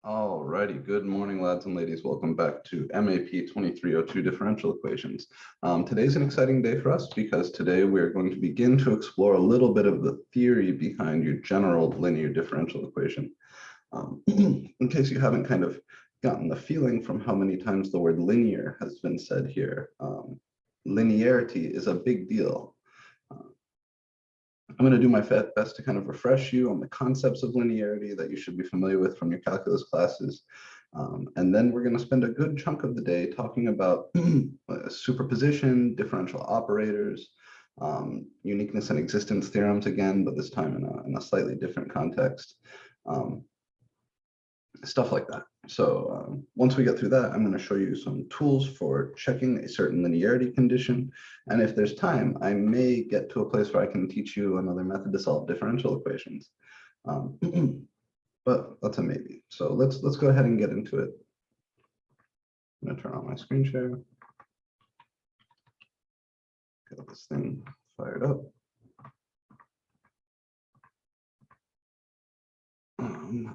Alrighty, good morning, lads and ladies. Welcome back to MAP2302 differential equations. Today's an exciting day for us because today we're going to begin to explore a little bit of the theory behind your general linear differential equation. In case you haven't kind of gotten the feeling from how many times the word linear has been said here, linearity is a big deal. I'm going to do my best to kind of refresh you on the concepts of linearity that you should be familiar with from your calculus classes. And then we're going to spend a good chunk of the day talking about superposition, differential operators, uniqueness and existence theorems again, but this time in a slightly different context. Stuff like that. So once we get through that, I'm going to show you some tools for checking a certain linearity condition. And if there's time, I may get to a place where I can teach you another method to solve differential equations. But that's a maybe. So let's go ahead and get into it. I'm going to turn on my screen share. Get this thing fired up.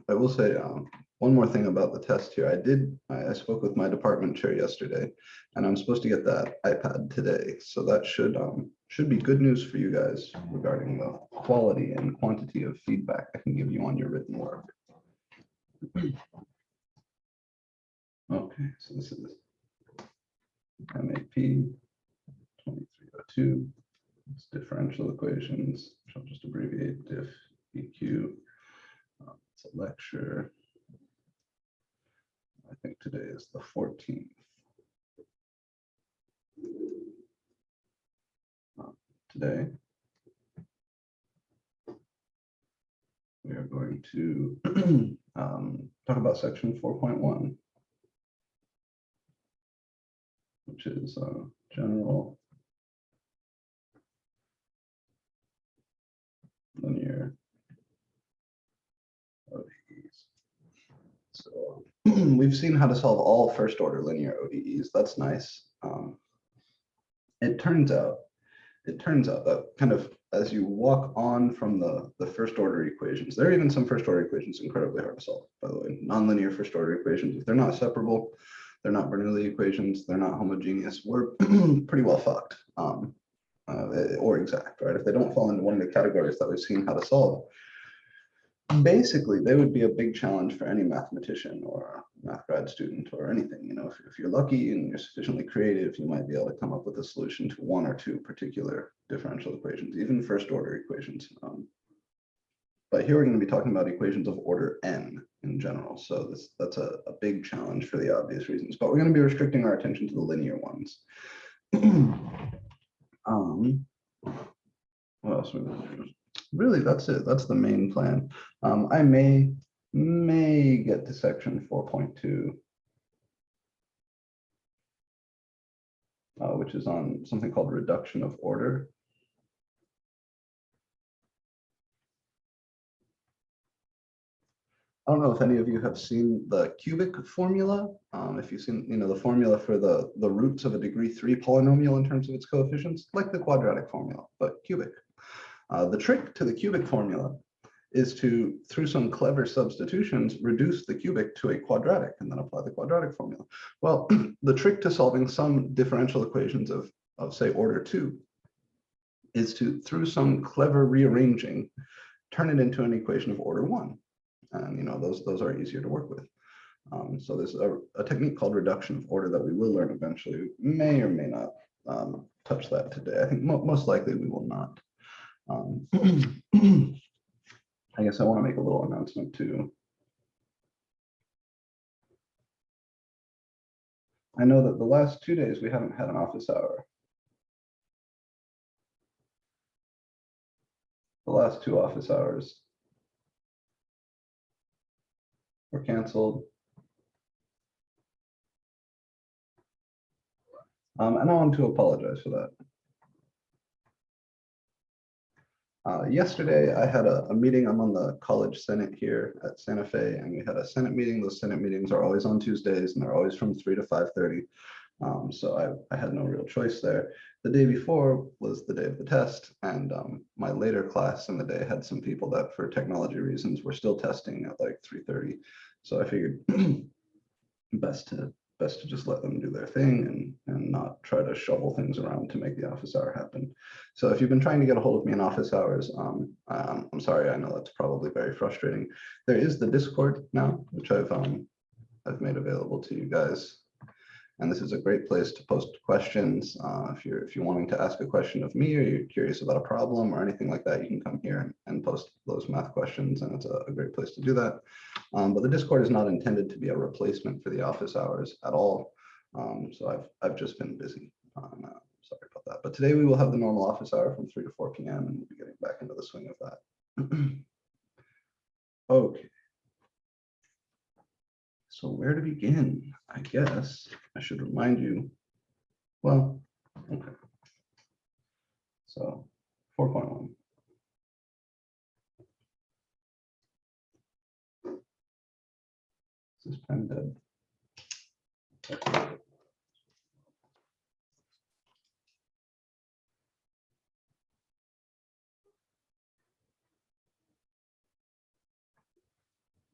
I will say one more thing about the test here. I spoke with my department chair yesterday, and I'm supposed to get that iPad today. So that should be good news for you guys regarding the quality and quantity of feedback I can give you on your written work. Okay, so this is MAP 2302. It's differential equations, which I'll just abbreviate diff EQ. It's a lecture. I think today is the 14th. Today, we are going to talk about section 4.1, which is general linear ODEs. So we've seen how to solve all first order linear ODEs. That's nice. It turns out that kind of as you walk on from the first order equations, there are even some first order equations incredibly hard to solve, by the way. Nonlinear first order equations, if they're not separable, they're not Bernoulli equations, they're not homogeneous, we're pretty well fucked, or exact, right? If they don't fall into one of the categories that we've seen how to solve, basically they would be a big challenge for any mathematician or math grad student or anything. You know, if you're lucky and you're sufficiently creative, you might be able to come up with a solution to one or two particular differential equations, even first order equations. But here we're going to be talking about equations of order n in general. So that's a big challenge for the obvious reasons, but we're going to be restricting our attention to the linear ones. What else are we going to do? Really, that's it. That's the main plan. I may get to section 4.2, which is on something called reduction of order. I don't know if any of you have seen the cubic formula. If you've seen, the formula for the roots of a degree 3 polynomial in terms of its coefficients, like the quadratic formula, but cubic. The trick to the cubic formula is to, through some clever substitutions, reduce the cubic to a quadratic and then apply the quadratic formula. Well, the trick to solving some differential equations of say, order 2 is to, through some clever rearranging, turn it into an equation of order 1. And those are easier to work with. So there's a technique called reduction of order that we will learn eventually. We may or may not touch that today. I think most likely we will not. I guess I want to make a little announcement too. I know that the last 2 days we haven't had an office hour. The last 2 office hours were canceled. And I want to apologize for that. Yesterday, I had a meeting. I'm on the college senate here at Santa Fe, and we had a senate meeting. Those senate meetings are always on Tuesdays, and they're always from 3 to 5:30. So I had no real choice there. The day before was the day of the test, and my later class in the day had some people that, for technology reasons, were still testing at like 3:30. So I figured best to just let them do their thing and not try to shovel things around to make the office hour happen. So if you've been trying to get a hold of me in office hours, I'm sorry, I know that's probably very frustrating. There is the Discord now, which I've made available to you guys. And this is a great place to post questions. If you're wanting to ask a question of me, or you're curious about a problem or anything like that, you can come here and post those math questions, and it's a great place to do that. But the Discord is not intended to be a replacement for the office hours at all. So I've just been busy. Sorry about that. But today we will have the normal office hour from 3 to 4 p.m. and we'll be getting back into the swing of that. Okay. So where to begin? I guess I should remind you. Well, okay. So 4.1. Is this pen dead? Okay.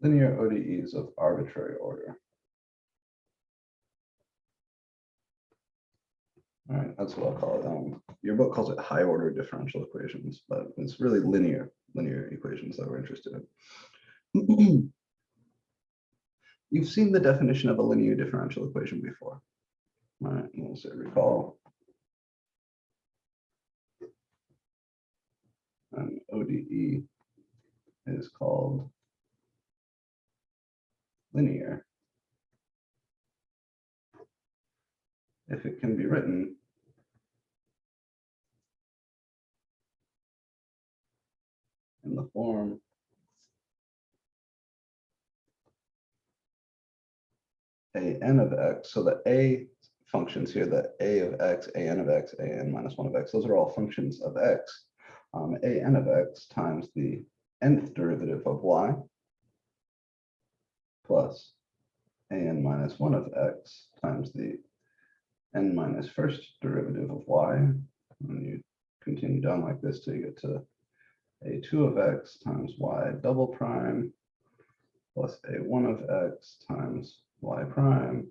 Linear ODEs of arbitrary order. All right, that's what I'll call it. Your book calls it high order differential equations, but it's really linear equations that we're interested in. You've seen the definition of a linear differential equation before. All right, we'll say recall. An ODE is called linear if it can be written in the form an of x. So the a functions here, the a of x, an of x, an minus 1 of x, those are all functions of x. An of x times the nth derivative of y plus an minus 1 of x times the n minus first derivative of y. And you continue down like this till you get to a2 of x times y double prime plus a1 of x times y prime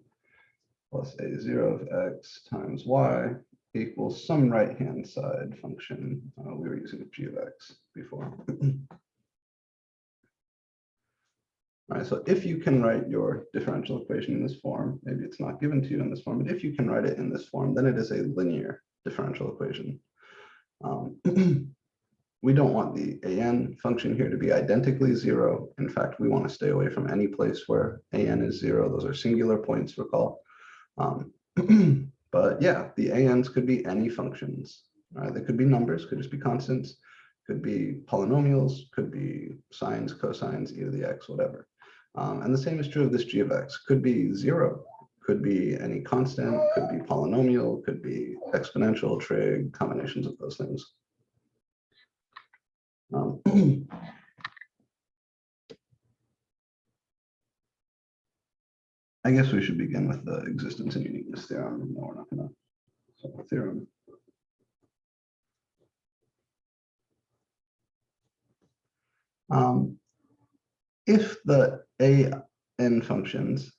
plus a0 of x times y equals some right-hand side function. We were using g of x before. All right, so if you can write your differential equation in this form, maybe it's not given to you in this form, but if you can write it in this form, then it is a linear differential equation. We don't want the an function here to be identically 0. In fact, we want to stay away from any place where an is 0. Those are singular points, recall. But yeah, the ans could be any functions. They could be numbers, could just be constants, could be polynomials, could be sines, cosines, e to the x, whatever. And the same is true of this g of x. Could be 0, could be any constant, could be polynomial, could be exponential, trig, combinations of those things. I guess we should begin with the existence and uniqueness theorem. No, we're not going to solve the theorem. If the an functions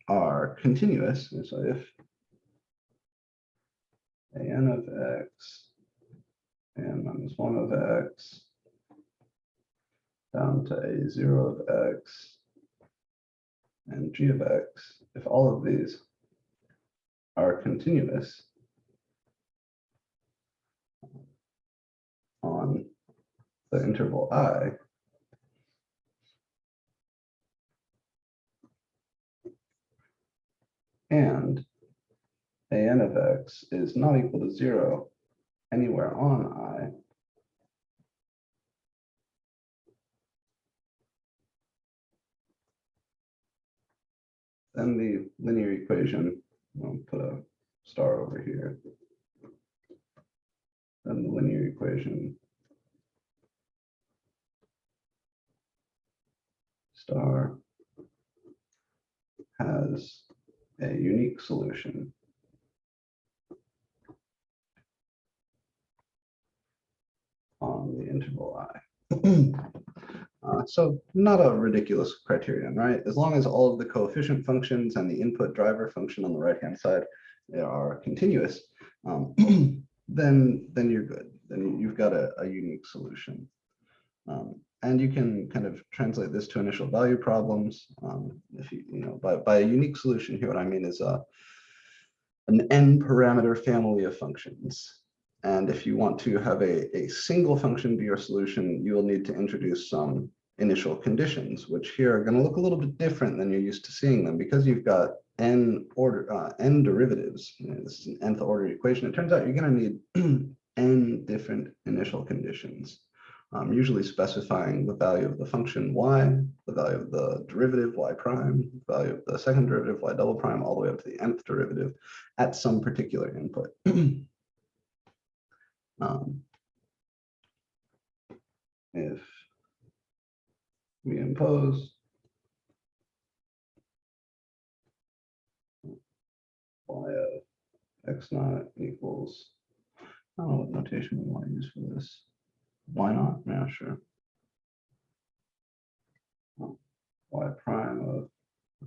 are continuous, so if an of x and minus 1 of x down to a0 of x and g of x, if all of these are continuous on the interval I, and an of x is not equal to 0 anywhere on I, then the linear equation, I'll put a star over here, then the linear equation star has a unique solution on the interval I. So not a ridiculous criterion, right? As long as all of the coefficient functions and the input driver function on the right-hand side are continuous, then you're good. Then you've got a unique solution. And you can kind of translate this to initial value problems. If by a unique solution here, what I mean is an n parameter family of functions. And if you want to have a single function be your solution, you will need to introduce some initial conditions, which here are going to look a little bit different than you're used to seeing them, because you've got n derivatives. This is an nth order equation. It turns out you're going to need n different initial conditions, usually specifying the value of the function y, the value of the derivative y prime, the value of the second derivative y double prime, all the way up to the nth derivative at some particular input. If we impose y of x naught equals, I don't know what notation we want to use for this. Why not? Yeah, sure. Y prime of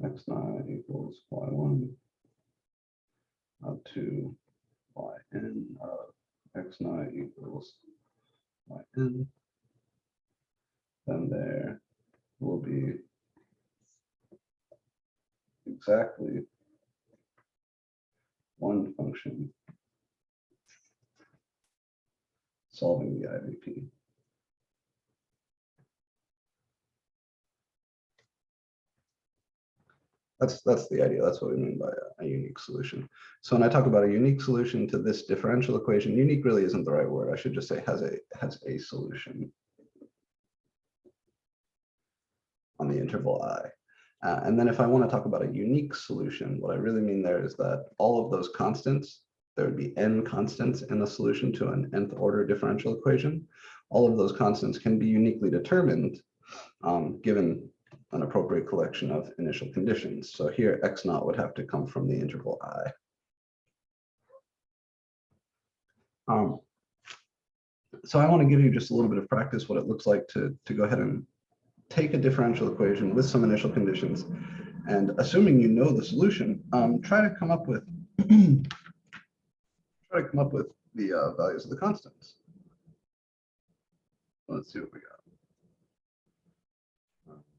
x naught equals y1 up to yn of x naught equals yn. Then there will be exactly one function solving the IVP. That's the idea. That's what we mean by a unique solution. So when I talk about a unique solution to this differential equation, unique really isn't the right word. I should just say has a solution on the interval I. And then if I want to talk about a unique solution, what I really mean there is that all of those constants, there would be n constants in a solution to an nth order differential equation. All of those constants can be uniquely determined given an appropriate collection of initial conditions. So here x naught would have to come from the interval I. So I want to give you just a little bit of practice what it looks like to go ahead and take a differential equation with some initial conditions, and assuming you know the solution, try to come up with the values of the constants. Let's see what we got.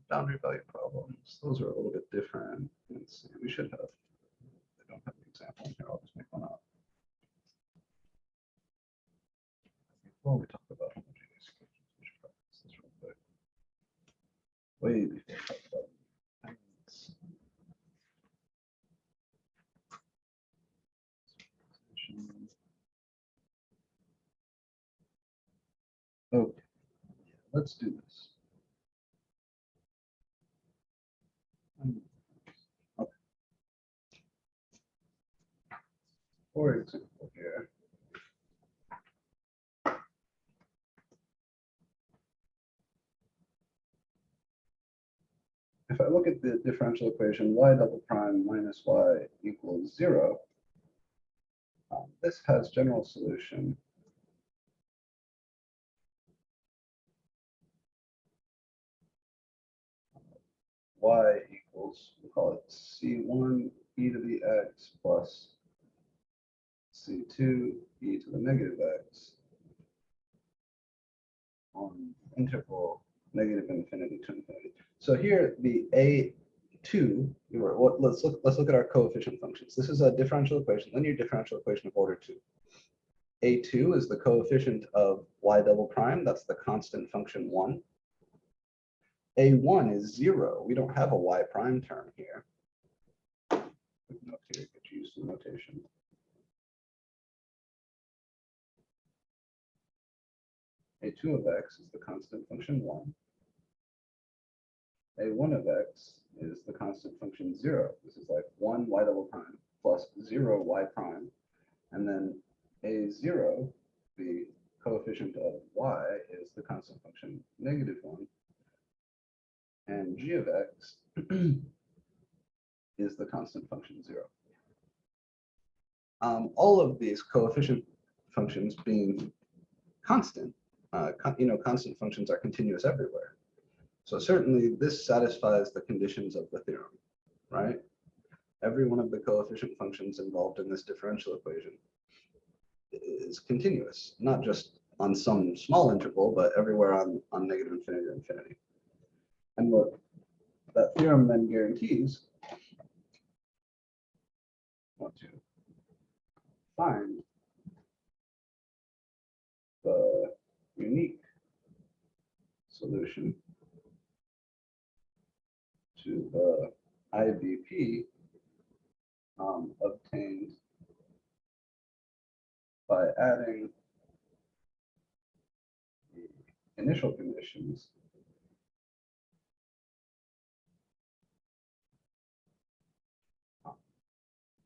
Boundary value problems. Those are a little bit different. Let's see. We should have. I don't have an example in here. I'll just make one up. Before we talk about homogeneous equations, we should practice this real quick. Way before we talk about okay, let's do this. Okay. For example, here. If I look at the differential equation y double prime minus y equals 0, this has general solution y equals, we'll call it c1 e to the x plus c2 e to the negative x on interval negative infinity to infinity. So here the a2, let's look at our coefficient functions. This is a differential equation, linear differential equation of order 2. A2 is the coefficient of y double prime, that's the constant function 1. A1 is 0. We don't have a y prime term here. Note here, get used to notation. A2 of x is the constant function 1. A1 of x is the constant function 0. This is like 1 y double prime plus 0 y prime. And then A0, the coefficient of y, is the constant function negative 1. And g of x is the constant function 0. All of these coefficient functions being constant, constant functions are continuous everywhere. So certainly this satisfies the conditions of the theorem, right? Every one of the coefficient functions involved in this differential equation is continuous, not just on some small interval, but everywhere on negative infinity to infinity. And what that theorem then guarantees, I want to find the unique solution to the IVP obtained by adding the initial conditions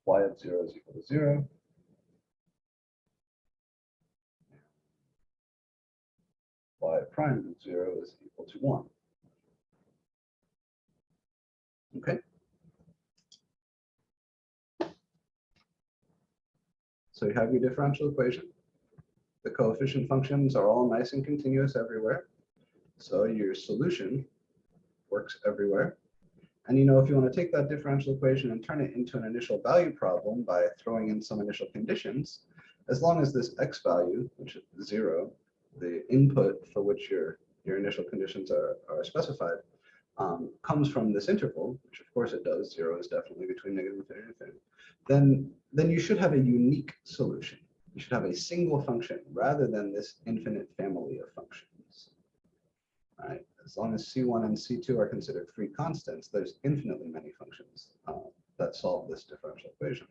y of 0 is equal to 0, y prime of 0 is equal to 1. Okay. So you have your differential equation. The coefficient functions are all nice and continuous everywhere. So your solution works everywhere. And if you want to take that differential equation and turn it into an initial value problem by throwing in some initial conditions, as long as this x value, which is 0, the input for which your initial conditions are specified, comes from this interval, which of course it does, 0 is definitely between negative infinity and infinity, then you should have a unique solution. You should have a single function rather than this infinite family of functions. Right? As long as C1 and C2 are considered free constants, there's infinitely many functions that solve this differential equation.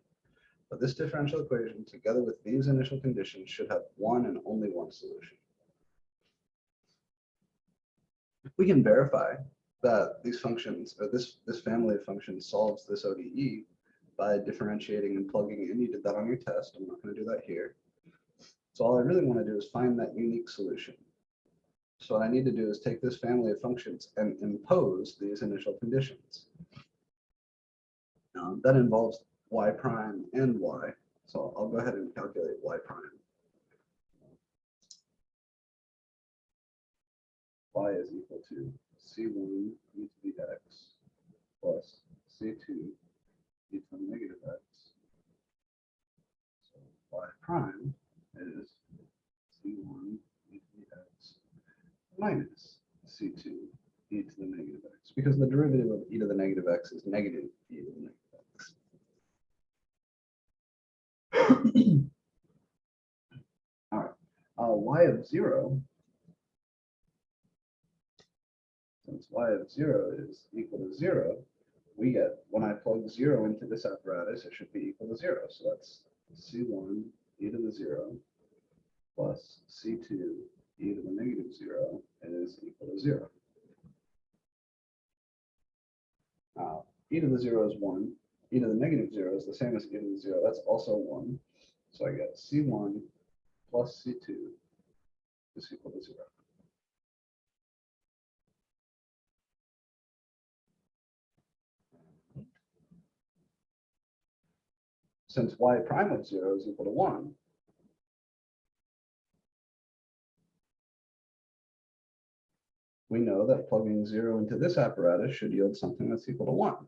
But this differential equation, together with these initial conditions, should have one and only one solution. We can verify that these functions, or this family of functions, solves this ODE by differentiating and plugging in. You did that on your test. I'm not going to do that here. So all I really want to do is find that unique solution. So what I need to do is take this family of functions and impose these initial conditions. That involves y prime and y. So I'll go ahead and calculate y prime. Y is equal to C1 e to the x plus C2 e to the negative x. So y prime is C1 e to the x minus C2 e to the negative x, because the derivative of e to the negative x is negative e to the negative x. All right, y of 0, since y of 0 is equal to 0, we get, when I plug 0 into this apparatus, it should be equal to 0. So that's C1 e to the 0 plus C2 e to the negative 0 is equal to 0. Now, e to the 0 is 1. E to the negative 0 is the same as e to the 0. That's also 1. So I get C1 plus C2 is equal to 0. Since y prime of 0 is equal to 1, we know that plugging 0 into this apparatus should yield something that's equal to 1.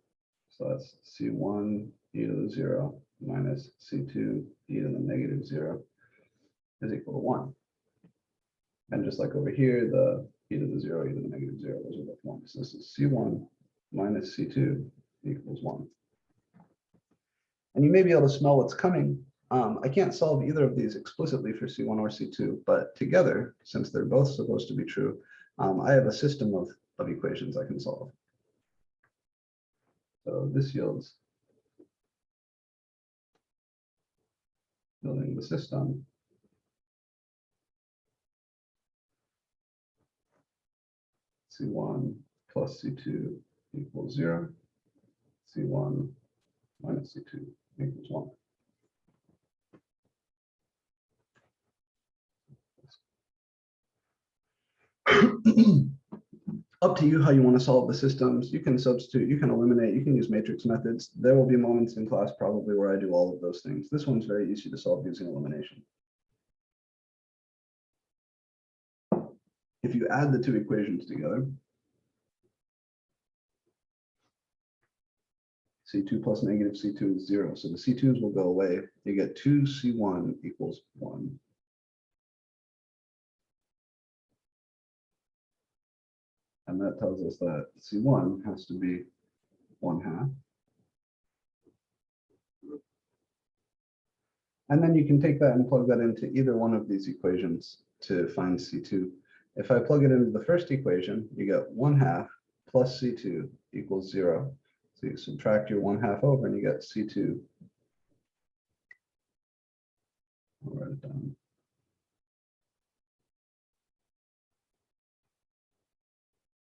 So that's C1 e to the 0 minus C2 e to the negative 0 is equal to 1. And just like over here, the e to the 0, e to the negative 0, those are both 1. So this is C1 minus C2 equals 1. And you may be able to smell what's coming. I can't solve either of these explicitly for C1 or C2, but together, since they're both supposed to be true, I have a system of equations I can solve. So this yields, building the system, C1 plus C2 equals 0, C1 minus C2 equals 1. Up to you how you want to solve the systems. You can substitute, you can eliminate, you can use matrix methods. There will be moments in class probably where I do all of those things. This one's very easy to solve using elimination. If you add the two equations together, C2 plus negative C2 is 0. So the C2s will go away. You get 2C1 equals 1. And that tells us that C1 has to be 1/2. And then you can take that and plug that into either one of these equations to find C2. If I plug it into the first equation, you get 1/2 plus C2 equals 0. So you subtract your 1/2 over and you get C2. I'll write it down.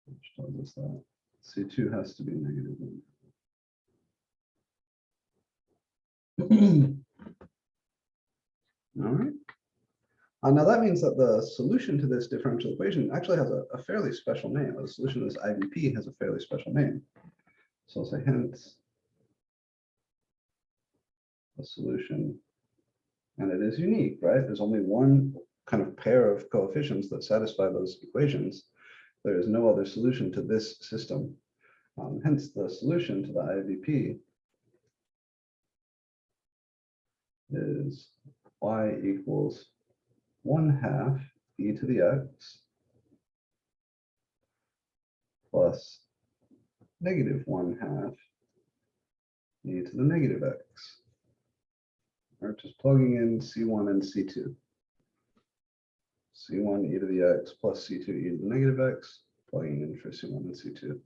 Which tells us that C2 has to be negative 1. All right. Now that means that the solution to this differential equation actually has a fairly special name. The solution to this IVP has a fairly special name. So I'll say hence a solution, and it is unique, right? There's only one kind of pair of coefficients that satisfy those equations. There is no other solution to this system. Hence the solution to the IVP is y equals 1/2 e to the x plus negative 1/2 e to the negative x. We're just plugging in C1 and C2. C1 e to the x plus C2 e to the negative x, plugging in for C1 and C2.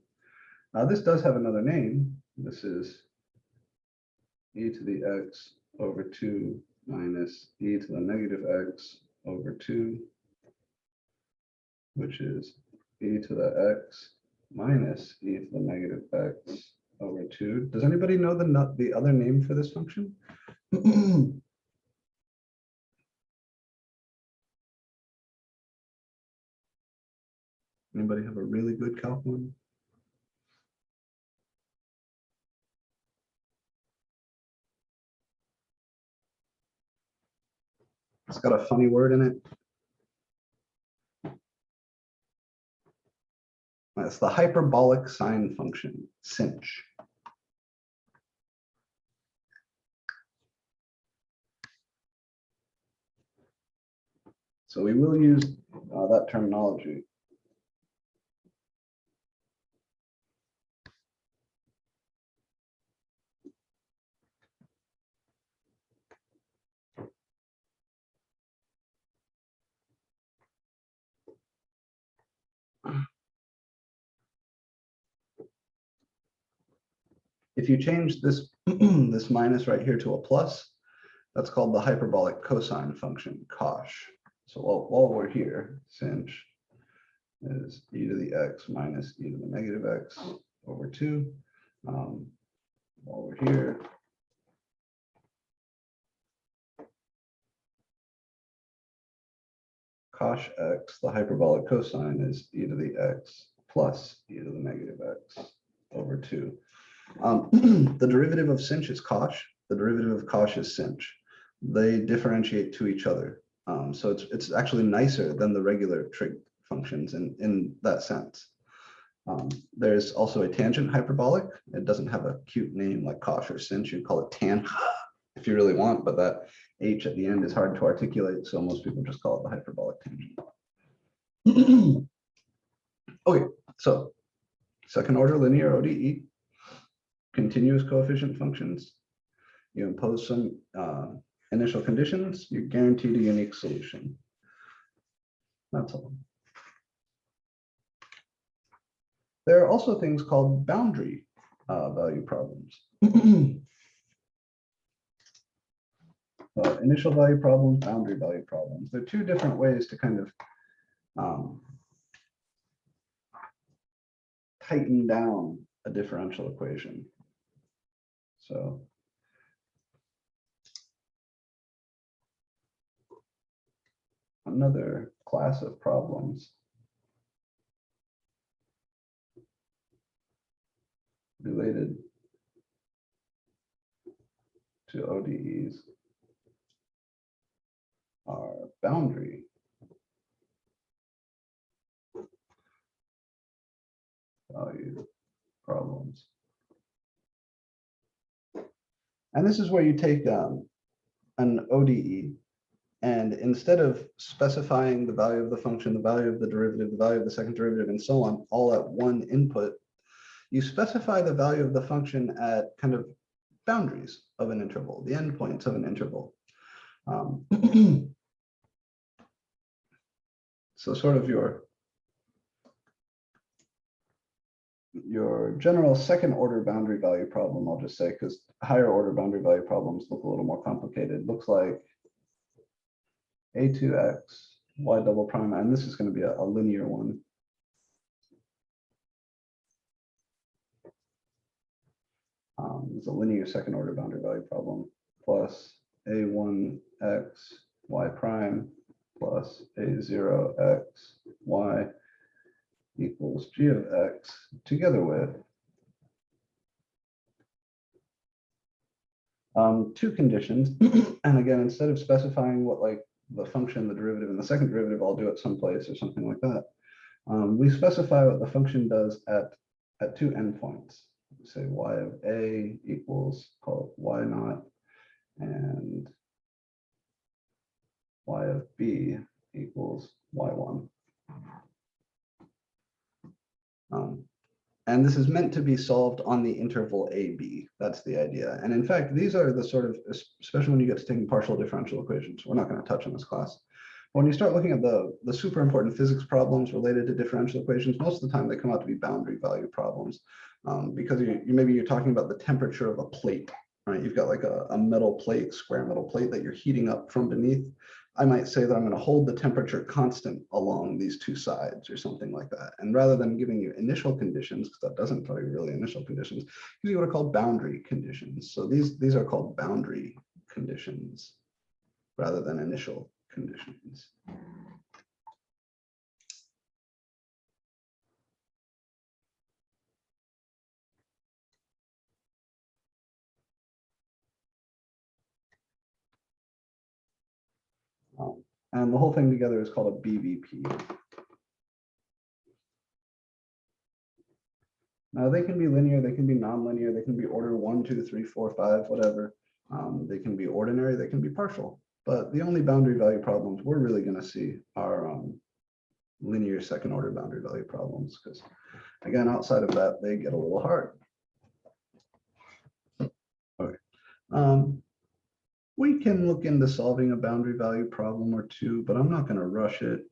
This does have another name. This is e to the x over 2 minus e to the negative x over 2, which is e to the x minus e to the negative x over 2. Does anybody know the other name for this function? Anybody have a really good calc one? It's got a funny word in it. It's the hyperbolic sine function, sinh. So we will use that terminology. If you change this, this minus right here to a plus, that's called the hyperbolic cosine function, cosh. So while we're here, sinh is e to the x minus e to the negative x over 2. While we're here, cosh x, the hyperbolic cosine, is e to the x plus e to the negative x over 2. The derivative of sinh is cosh. The derivative of cosh is sinh. They differentiate to each other. So it's actually nicer than the regular trig functions in that sense. There's also a tangent hyperbolic. It doesn't have a cute name like cosh or sinh. You call it tan if you really want, but that h at the end is hard to articulate, so most people just call it the hyperbolic tangent. Okay, so second order linear ODE, continuous coefficient functions. You impose some initial conditions, you're guaranteed a unique solution. That's all. There are also things called boundary value problems. Initial value problems, boundary value problems. They're two different ways to kind of tighten down a differential equation. So another class of problems related to ODEs are boundary value problems. And this is where you take an ODE, and instead of specifying the value of the function, the value of the derivative, the value of the second derivative, and so on, all at one input, you specify the value of the function at kind of boundaries of an interval, the endpoints of an interval. So sort of your general second order boundary value problem, I'll just say, because higher order boundary value problems look a little more complicated. Looks like a2x, y double prime, and this is going to be a linear one. It's a linear second order boundary value problem, plus a1x, y prime, plus a0x, y equals g of x, together with two conditions. And again, instead of specifying what like the function, the derivative, and the second derivative, I'll do it someplace or something like that. We specify what the function does at two endpoints. We say y of a equals, call it y naught, and y of b equals y1. And this is meant to be solved on the interval AB. That's the idea. And in fact, these are the sort of, especially when you get to taking partial differential equations, we're not going to touch on this class. When you start looking at the super important physics problems related to differential equations, most of the time they come out to be boundary value problems, because maybe you're talking about the temperature of a plate, right? You've got like a metal plate, square metal plate that you're heating up from beneath. I might say that I'm going to hold the temperature constant along these two sides or something like that. And rather than giving you initial conditions, because that doesn't tell you really initial conditions, give you what are called boundary conditions. So these are called boundary conditions rather than initial conditions. And the whole thing together is called a BVP. Now they can be linear, they can be nonlinear, they can be order 1, 2, 3, 4, 5, whatever. They can be ordinary, they can be partial. But the only boundary value problems we're really going to see are linear second order boundary value problems, because again, outside of that, they get a little hard. Okay. We can look into solving a boundary value problem or two, but I'm not going to rush it.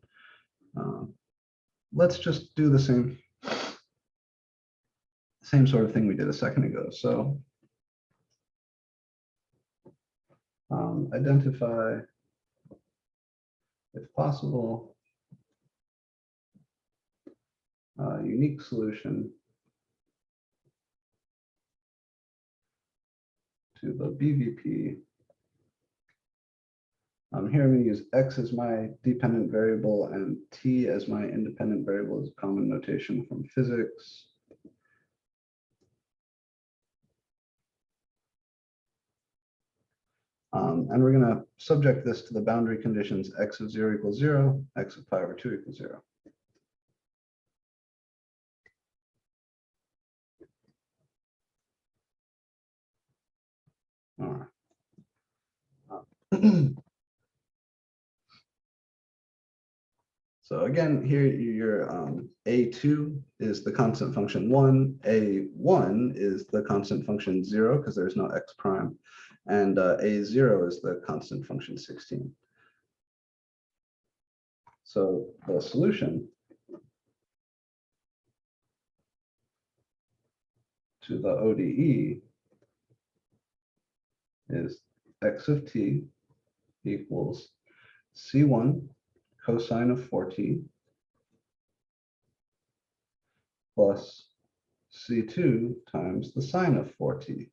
Let's just do the same sort of thing we did a second ago. So identify, if possible, a unique solution to the BVP. Here I'm going to use x as my dependent variable and t as my independent variable as a common notation from physics. And we're going to subject this to the boundary conditions x of 0 equals 0, x of pi over 2 equals 0. All right. So again, here your a2 is the constant function 1, a1 is the constant function 0 because there's no x prime, and a0 is the constant function 16. So the solution to the ODE is x of t equals c1 cosine of 4t plus c2 times the sine of 4t.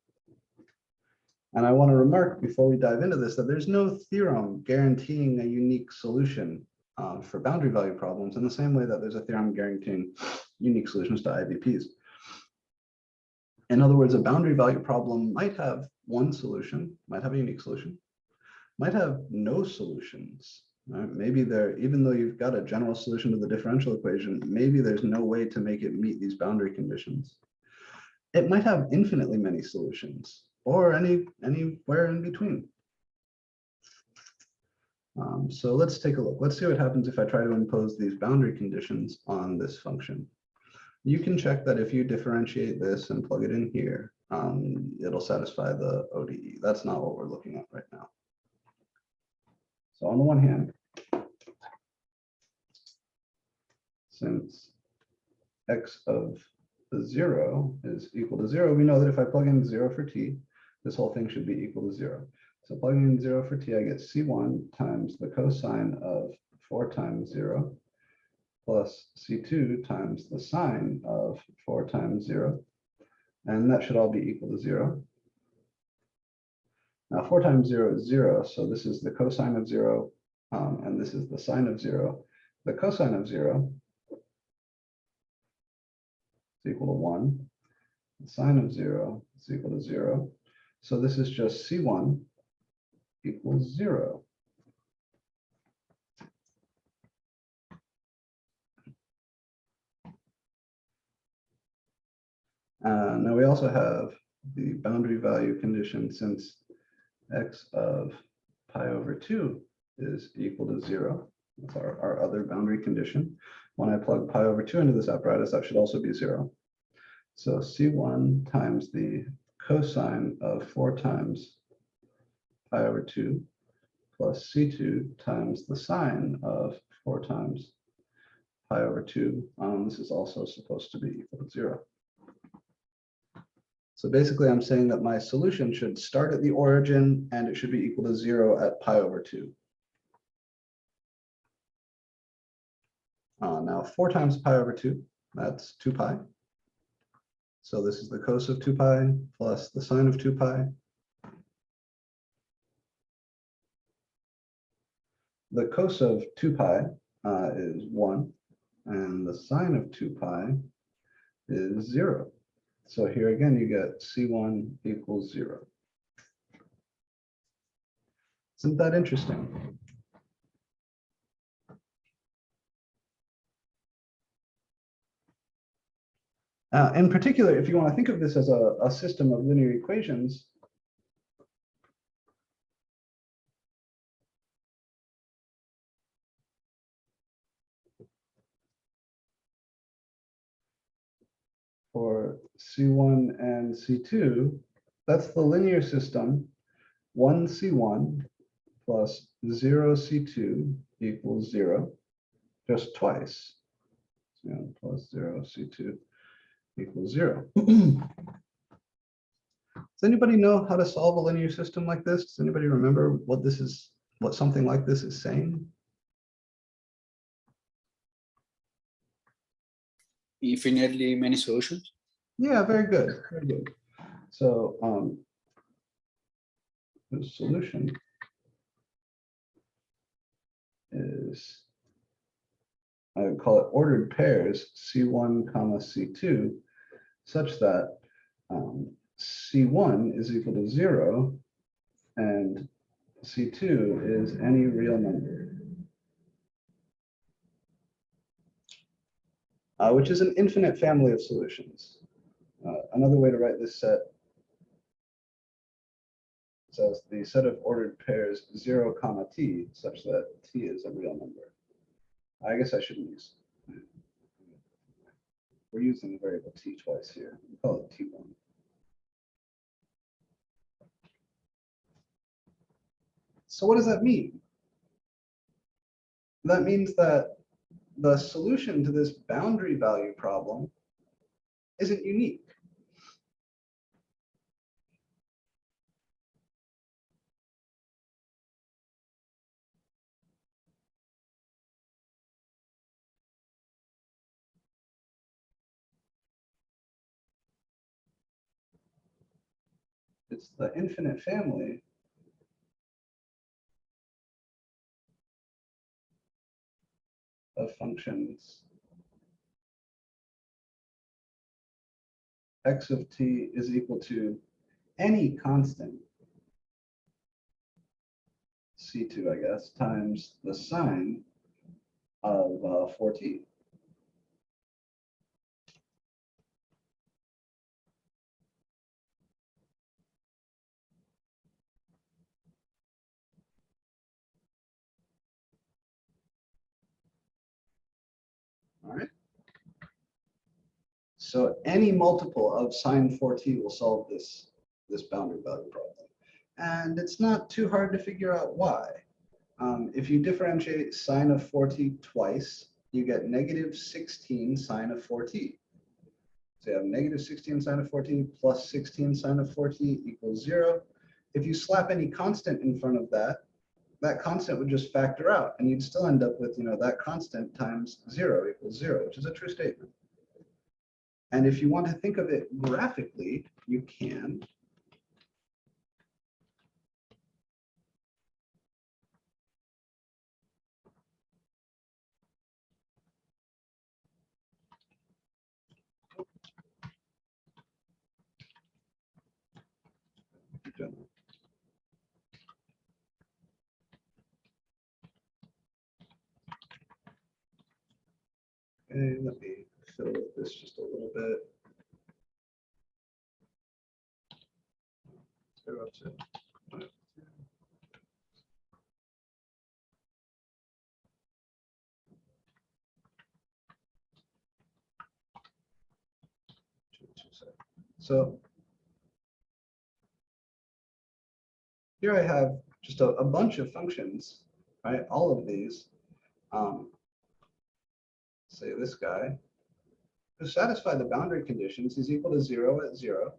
And I want to remark before we dive into this that there's no theorem guaranteeing a unique solution for boundary value problems in the same way that there's a theorem guaranteeing unique solutions to IVPs. In other words, a boundary value problem might have one solution, might have a unique solution, might have no solutions. Right? Maybe there, even though you've got a general solution to the differential equation, maybe there's no way to make it meet these boundary conditions. It might have infinitely many solutions. or anywhere in between. So let's take a look. Let's see what happens if I try to impose these boundary conditions on this function. You can check that if you differentiate this and plug it in here, it'll satisfy the ODE. That's not what we're looking at right now. So on the one hand, since x of the 0 is equal to 0, we know that if I plug in 0 for t, this whole thing should be equal to 0. So plugging in 0 for t, I get c1 times the cosine of 4 times 0 plus c2 times the sine of 4 times 0. And that should all be equal to 0. Now 4 times 0 is 0, so this is the cosine of 0, and this is the sine of 0. The cosine of 0 is equal to 1. The sine of 0 is equal to 0. So this is just c1 equals 0. Now we also have the boundary value condition since x of pi over 2 is equal to 0. That's our other boundary condition. When I plug pi over 2 into this apparatus, that should also be 0. So c1 times the cosine of 4 times pi over 2 plus c2 times the sine of 4 times pi over 2. This is also supposed to be equal to 0. So basically, I'm saying that my solution should start at the origin and it should be equal to 0 at pi over 2. Now 4 times pi over 2, that's 2 pi. So this is the cos of 2 pi plus the sine of 2 pi. The cos of 2 pi is 1, and the sine of 2 pi is 0. So here again, you get c1 equals 0. Isn't that interesting? In particular, if you want to think of this as a system of linear equations, for C1 and C2, that's the linear system, 1C1 plus 0C2 equals 0, just twice. C1 plus 0C2 equals 0. Does anybody know how to solve a linear system like this? Does anybody remember what this is, what something like this is saying? Infinitely many solutions. Yeah, very good, very good. So the solution is, I would call it ordered pairs, C1 comma C2, such that C1 is equal to 0 and C2 is any real number, which is an infinite family of solutions. Another way to write this set says the set of ordered pairs 0 comma t such that t is a real number. I guess I shouldn't use. We're using the variable t twice here. We call it t1. So what does that mean? That means that the solution to this boundary value problem isn't unique. It's the infinite family of functions x of t is equal to any constant, c2, I guess, times the sine of 4t. All right. So any multiple of sine 4t will solve this boundary value problem. And it's not too hard to figure out why. If you differentiate sine of 4t twice, you get negative 16 sine of 4t. So you have negative 16 sine of 4t plus 16 sine of 4t equals 0. If you slap any constant in front of that, that constant would just factor out, and you'd still end up with, that constant times 0 equals 0, which is a true statement. And if you want to think of it graphically, you can. Okay, let me fill this just a little bit. Let's go up to 2, 2, 7. So here I have just a bunch of functions, right? All of these, say this guy, to satisfy the boundary conditions, he's equal to 0 at 0,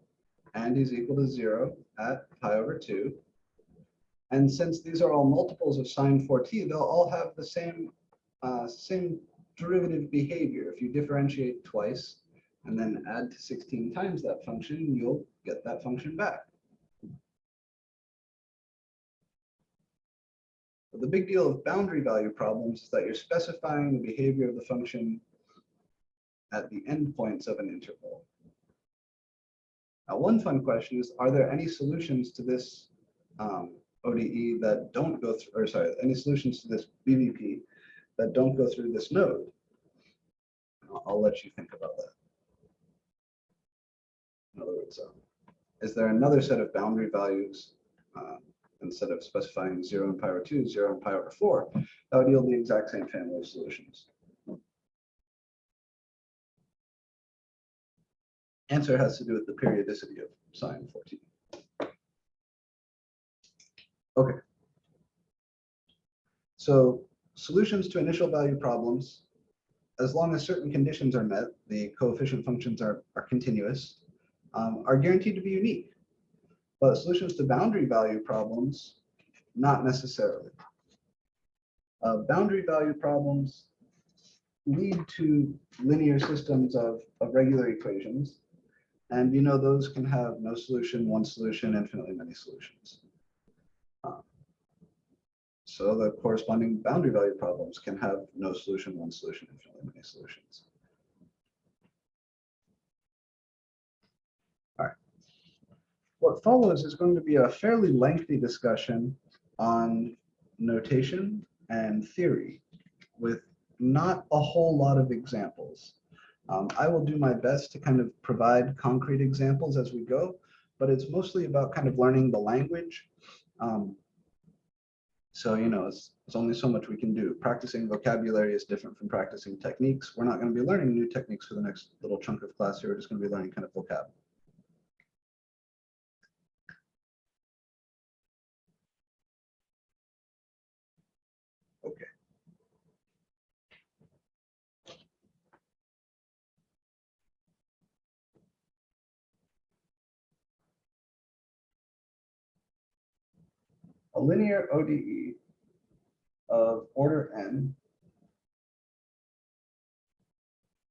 and he's equal to 0 at pi over 2. And since these are all multiples of sine 4t, they'll all have the same derivative behavior. If you differentiate twice and then add to 16 times that function, you'll get that function back. But the big deal of boundary value problems is that you're specifying the behavior of the function at the endpoints of an interval. Now, one fun question is, are there any solutions to this ODE that don't go through, or sorry, any solutions to this BVP that don't go through this node? I'll let you think about that. In other words, is there another set of boundary values instead of specifying 0 and pi over 2, 0 and pi over 4, that would yield the exact same family of solutions? Answer has to do with the periodicity of sine 14. Okay. So solutions to initial value problems, as long as certain conditions are met, the coefficient functions are continuous, are guaranteed to be unique. But solutions to boundary value problems, not necessarily. Boundary value problems lead to linear systems of regular equations. And those can have no solution, one solution, infinitely many solutions. So the corresponding boundary value problems can have no solution, one solution, infinitely many solutions. All right. What follows is going to be a fairly lengthy discussion on notation and theory with not a whole lot of examples. I will do my best to kind of provide concrete examples as we go, but it's mostly about kind of learning the language. So, it's only so much we can do. Practicing vocabulary is different from practicing techniques. We're not going to be learning new techniques for the next little chunk of class here. We're just going to be learning kind of vocab. Okay. A linear ODE of order n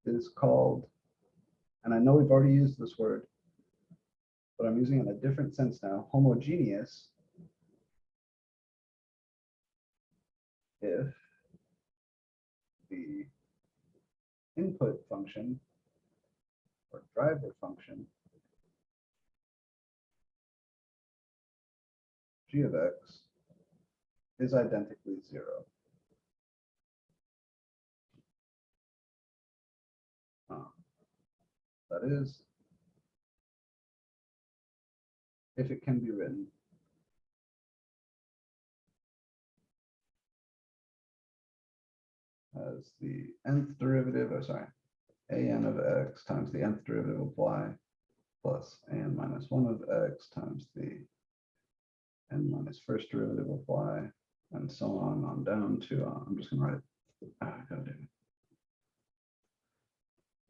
is called, and I know we've already used this word, but I'm using it in a different sense now, homogeneous if the input function or driver function g of x is identically 0. That is, if it can be written as the nth derivative, oh sorry, an of x times the nth derivative of y plus an minus 1 of x times the n minus first derivative of y, and so on down to, I'm just going to write, I gotta do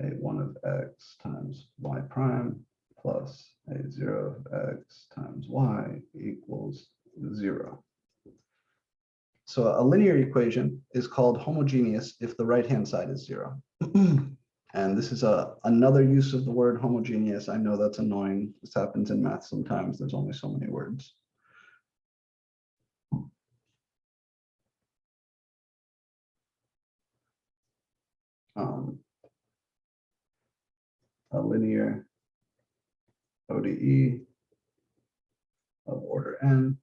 a1 of x times y prime plus a0 of x times y equals 0. So a linear equation is called homogeneous if the right-hand side is 0. And this is another use of the word homogeneous. I know that's annoying. This happens in math sometimes. There's only so many words. A linear ODE of order n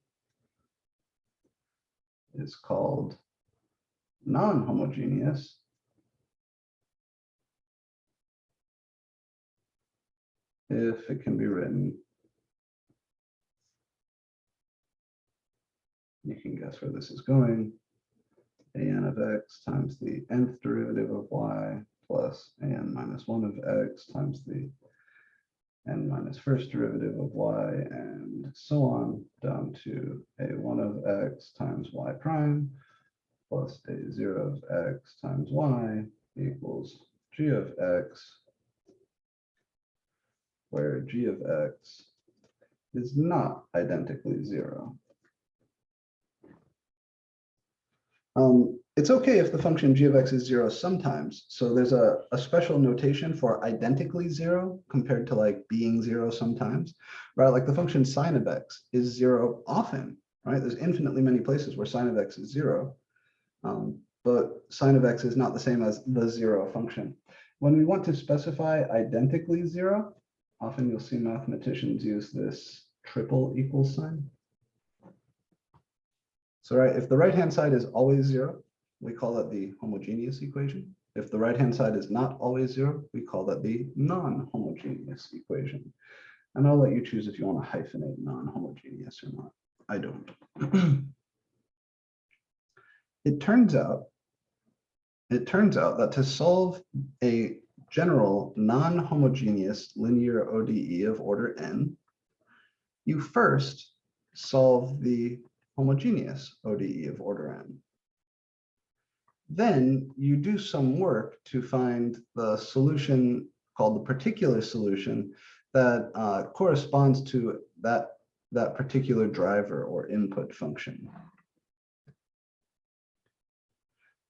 is called non-homogeneous if it can be written, you can guess where this is going, an of x times the nth derivative of y plus an minus 1 of x times the n minus first derivative of y, and so on down to a1 of x times y prime plus a0 of x times y equals g of x, where g of x is not identically 0. It's okay if the function g of x is 0 sometimes. So there's a special notation for identically 0 compared to like being 0 sometimes, right? Like the function sine of x is 0 often, right? There's infinitely many places where sine of x is 0, but sine of x is not the same as the 0 function. When we want to specify identically 0, often you'll see mathematicians use this triple equal sign. So right, if the right-hand side is always 0, we call that the homogeneous equation. If the right-hand side is not always 0, we call that the non-homogeneous equation. And I'll let you choose if you want to hyphenate non-homogeneous or not. I don't. It turns out that to solve a general non-homogeneous linear ODE of order n, you first solve the homogeneous ODE of order n. Then you do some work to find the solution called the particular solution that corresponds to that particular driver or input function.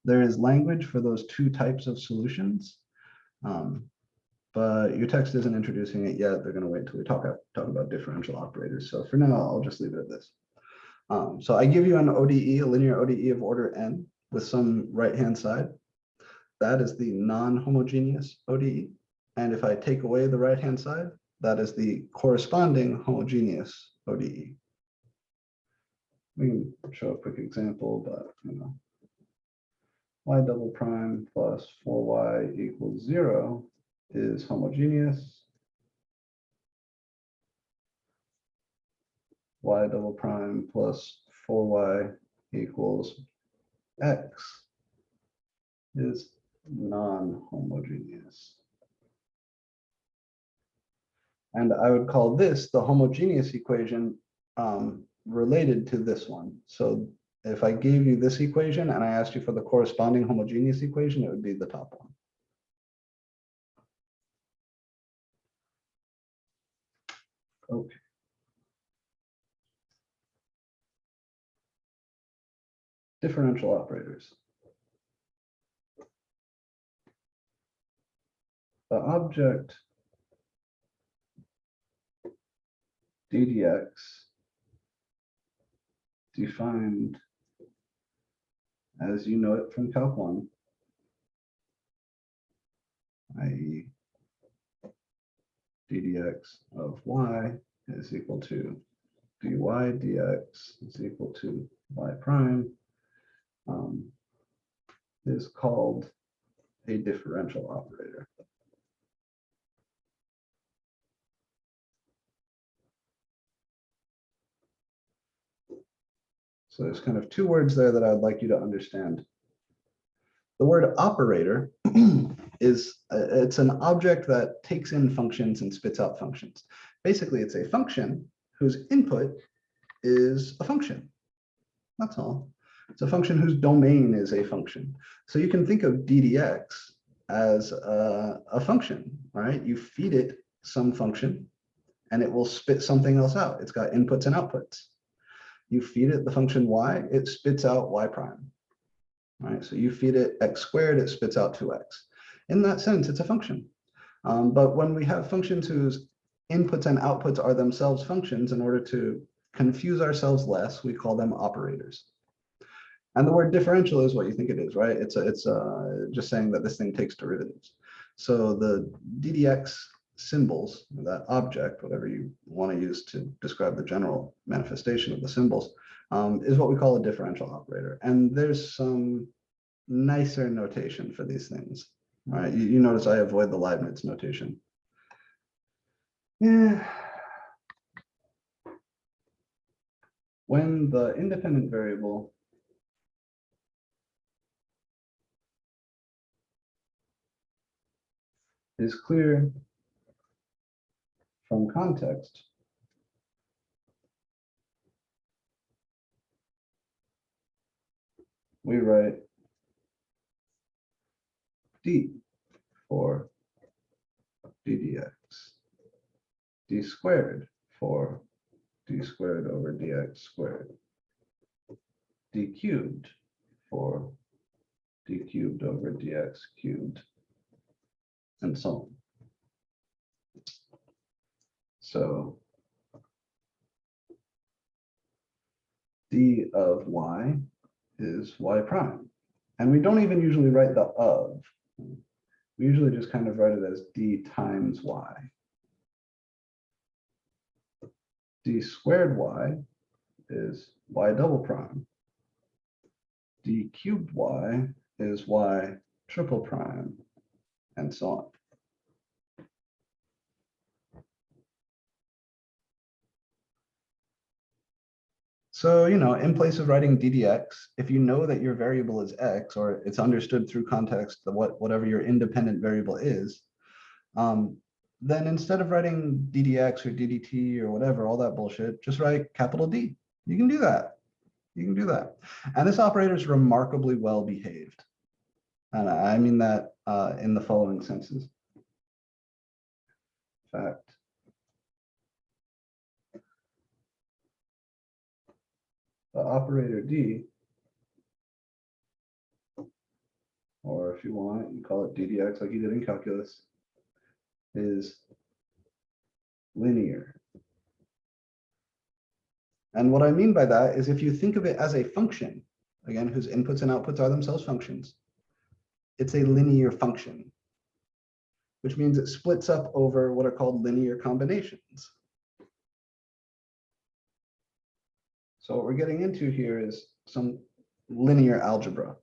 There is language for those two types of solutions, but your text isn't introducing it yet. They're going to wait until we talk about differential operators. So for now, I'll just leave it at this. So I give you an ODE, a linear ODE of order n with some right-hand side. That is the non-homogeneous ODE. And if I take away the right-hand side, that is the corresponding homogeneous ODE. We can show a quick example, but y double prime plus 4y equals 0 is homogeneous. Y double prime plus 4y equals x is non-homogeneous. And I would call this the homogeneous equation related to this one. So if I gave you this equation and I asked you for the corresponding homogeneous equation, it would be the top one. Okay. Differential operators. The object d dx defined as you know it from Calc 1, i.e. d dx of y is equal to dy dx is equal to y prime, is called a differential operator. So there's kind of two words there that I'd like you to understand. The word operator is, it's an object that takes in functions and spits out functions. Basically, it's a function whose input is a function. That's all. It's a function whose domain is a function. So you can think of ddx as a function, right? You feed it some function and it will spit something else out. It's got inputs and outputs. You feed it the function y, it spits out y prime. Right? So you feed it x squared, it spits out 2x. In that sense, it's a function. But when we have functions whose inputs and outputs are themselves functions, in order to confuse ourselves less, we call them operators. And the word differential is what you think it is, right? It's just saying that this thing takes derivatives. So the ddx symbols, that object, whatever you want to use to describe the general manifestation of the symbols, is what we call a differential operator. And there's some nicer notation for these things, right? You notice I avoid the Leibniz notation. Yeah. When the independent variable is clear from context, we write d for ddx, d squared for d squared over dx squared, d cubed for d cubed over dx cubed, and so on. So d of y is y prime. And we don't even usually write the of. We usually just kind of write it as d times y. D squared y is y double prime. D cubed y is y triple prime, and so on. So, in place of writing ddx, if you know that your variable is x, or it's understood through context, whatever your independent variable is, then instead of writing ddx or ddt or whatever, all that bullshit, just write capital D. You can do that. You can do that. And this operator is remarkably well behaved. And I mean that in the following senses. In fact, the operator D, or if you want, you call it ddx like you did in calculus, is linear. And what I mean by that is if you think of it as a function, again, whose inputs and outputs are themselves functions, it's a linear function, which means it splits up over what are called linear combinations. So what we're getting into here is some linear algebra.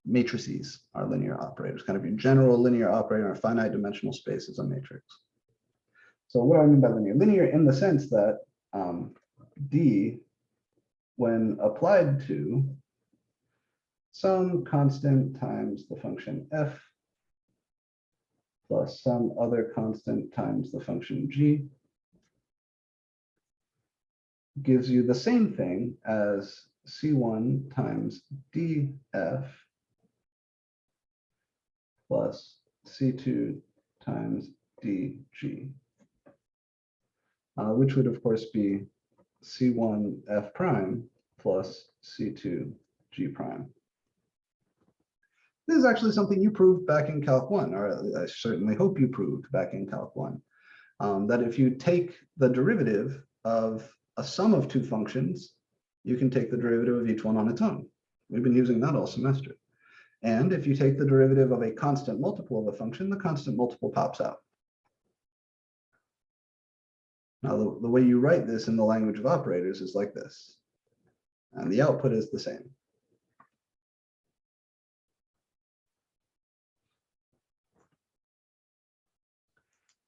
Matrices are linear operators, kind of your general linear operator in a finite dimensional space is a matrix. So what do I mean by linear? Linear in the sense that D, when applied to some constant times the function f plus some other constant times the function g, gives you the same thing as C1 times df plus C2 times dg, which would of course be C1 f prime plus C2 g prime. This is actually something you proved back in Calc 1, or I certainly hope you proved back in Calc 1, that if you take the derivative of a sum of two functions, you can take the derivative of each one on its own. We've been using that all semester. And if you take the derivative of a constant multiple of a function, the constant multiple pops out. Now, the way you write this in the language of operators is like this. And the output is the same.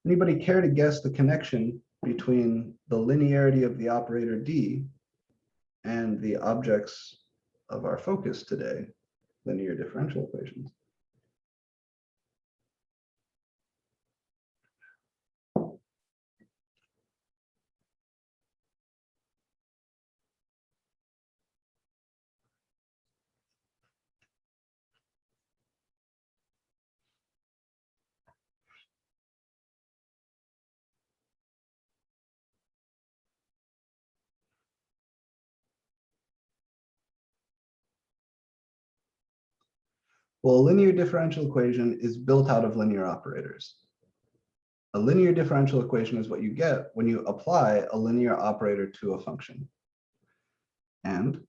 Anybody care to guess the connection between the linearity of the operator D and the objects of our focus today, linear differential equations. Well, a linear differential equation is built out of linear operators. A linear differential equation is what you get when you apply a linear operator to a function. And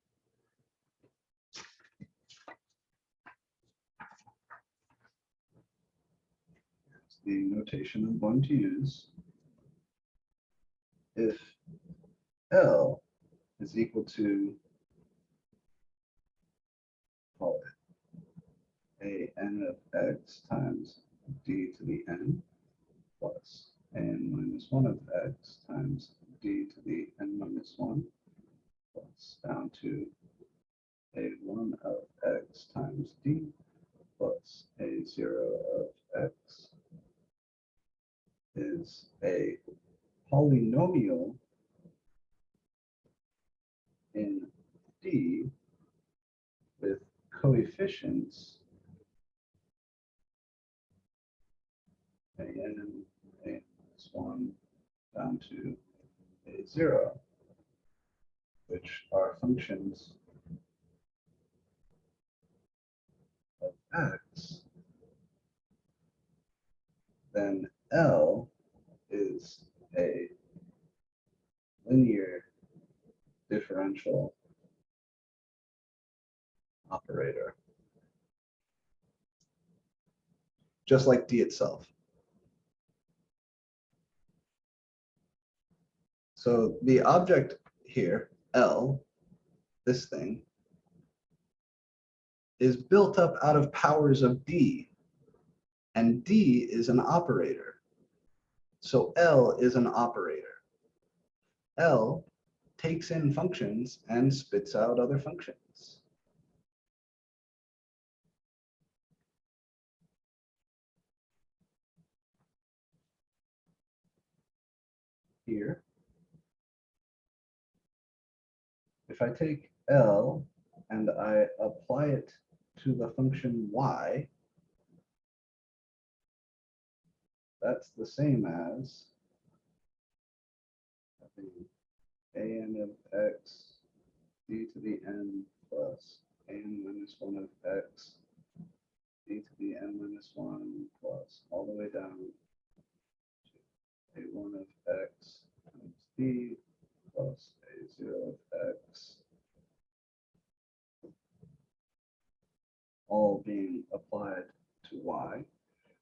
the notation I'm going to use. If L is equal to, call it a n of x times d to the n plus n minus 1 of x times d to the n minus 1 plus down to a 1 of x times d plus a 0 of x is a polynomial in D with coefficients a n, a minus 1 down to a 0, which are functions of x, then L is a linear differential operator, just like D itself. So the object here, L, this thing, is built up out of powers of D, and D is an operator. So L is an operator. L takes in functions and spits out other functions. Here, if I take L and I apply it to the function y, that's the same as a n of x d to the n plus n minus 1 of x d to the n minus 1 plus all the way down to a 1 of x times d plus a 0 of x, all being applied to y.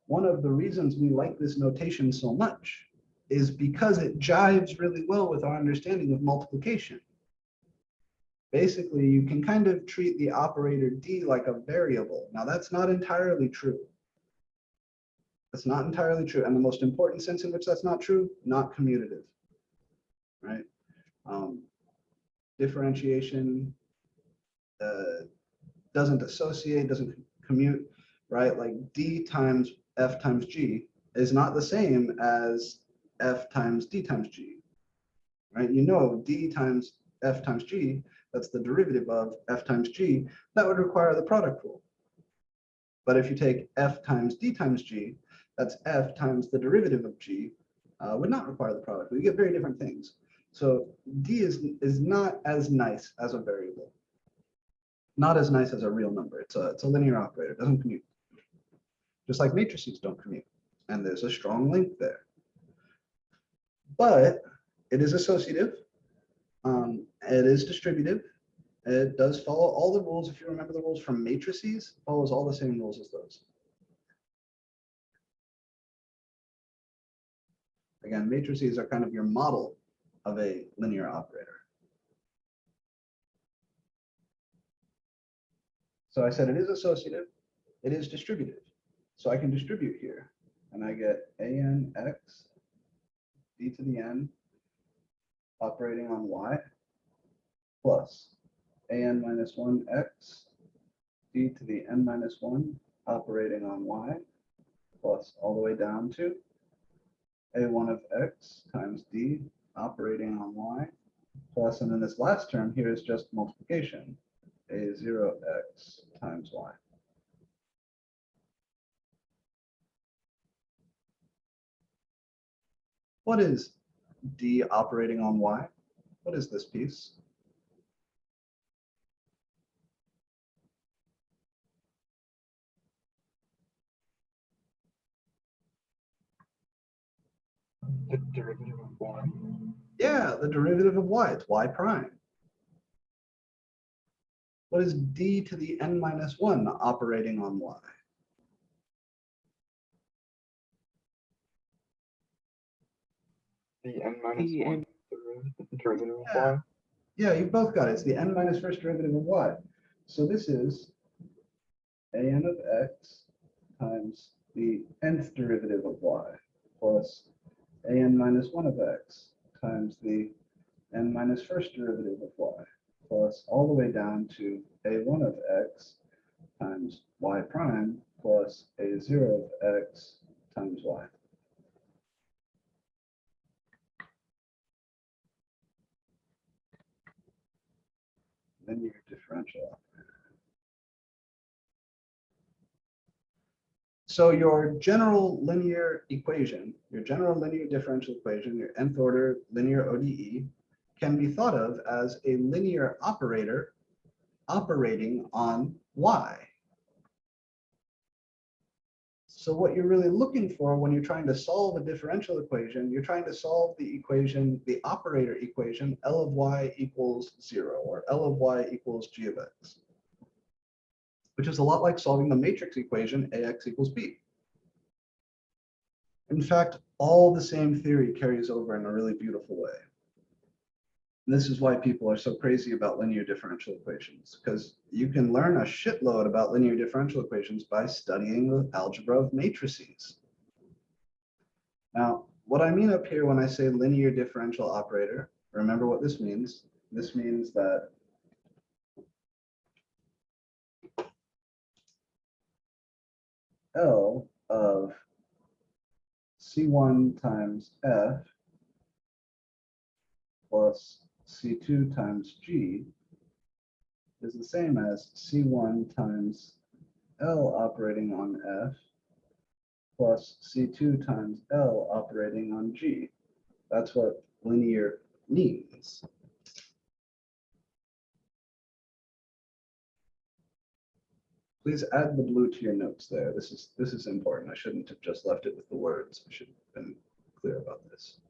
One of the reasons we like this notation so much is because it jives really well with our understanding of multiplication. Basically, you can kind of treat the operator d like a variable. Now, that's not entirely true. That's not entirely true. And the most important sense in which that's not true, not commutative, right? Differentiation doesn't associate, doesn't commute, right? Like d times f times g is not the same as f times d times g, right? You know, d times f times g, that's the derivative of f times g, that would require the product rule. But if you take f times d times g, that's f times the derivative of g, would not require the product rule. You get very different things. So d is not as nice as a variable, not as nice as a real number. It's a linear operator, it doesn't commute. Just like matrices don't commute. And there's a strong link there. But it is associative. It is distributive. It does follow all the rules. If you remember the rules from matrices, it follows all the same rules as those. Again, matrices are kind of your model of a linear operator. So I said it is associative. It is distributive. So I can distribute here, and I get an x d to the n operating on y plus an minus 1 x d to the n minus 1 operating on y plus all the way down to a1 of x times d operating on y plus, and then this last term here is just multiplication, a0x times y. What is d operating on y? What is this piece? The derivative of y. Yeah, the derivative of y, it's y prime. What is d to the n minus 1 operating on y? The n minus The 1 derivative of Yeah. y. Yeah, you both got it. It's the n minus first derivative of y. So this is an of x times the nth derivative of y plus an minus 1 of x times the n minus first derivative of y plus all the way down to a1 of x times y prime plus a0 of x times y. Linear differential operator. So your general linear equation, your general linear differential equation, your nth order linear ODE, can be thought of as a linear operator operating on y. So what you're really looking for when you're trying to solve a differential equation, you're trying to solve the equation, the operator equation, L of y equals 0, or L of y equals g of x, which is a lot like solving the matrix equation, ax equals b. In fact, all the same theory carries over in a really beautiful way. And this is why people are so crazy about linear differential equations, because you can learn a shitload about linear differential equations by studying the algebra of matrices. Now, what I mean up here when I say linear differential operator, remember what this means. This means that L of C1 times F plus C2 times G is the same as C1 times L operating on F plus C2 times L operating on G. That's what linear means. Please add the blue to your notes there. This is important. I shouldn't have just left it with the words. I should have been clear about this.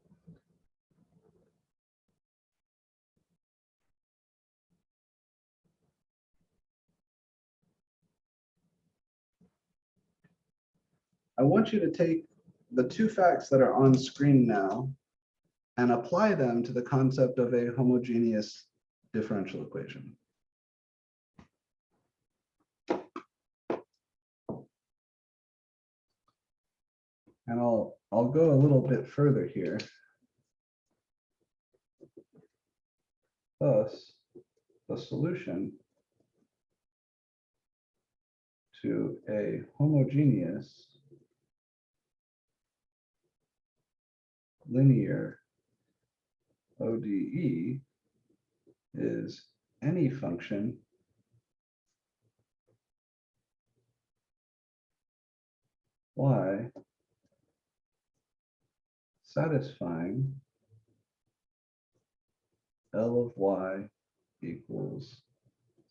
I want you to take the two facts that are on screen now and apply them to the concept of a homogeneous differential equation. And I'll go a little bit further here. Thus, the solution to a homogeneous linear ODE is any function y satisfying L of y equals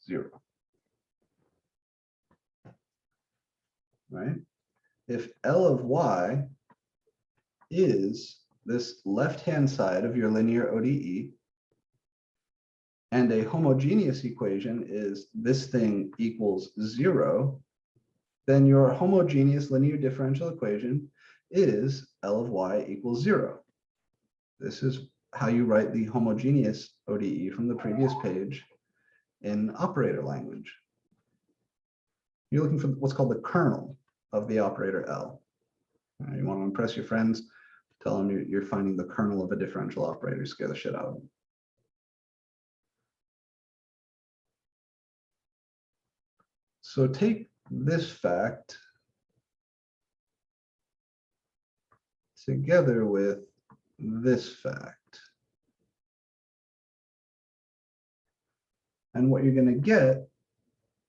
0. Right? If L of y is this left-hand side of your linear ODE, and a homogeneous equation is this thing equals 0, then your homogeneous linear differential equation is L of y equals 0. This is how you write the homogeneous ODE from the previous page in operator language. You're looking for what's called the kernel of the operator L. You want to impress your friends, tell them you're finding the kernel of a differential operator, scare the shit out of them. So take this fact together with this fact. And what you're going to get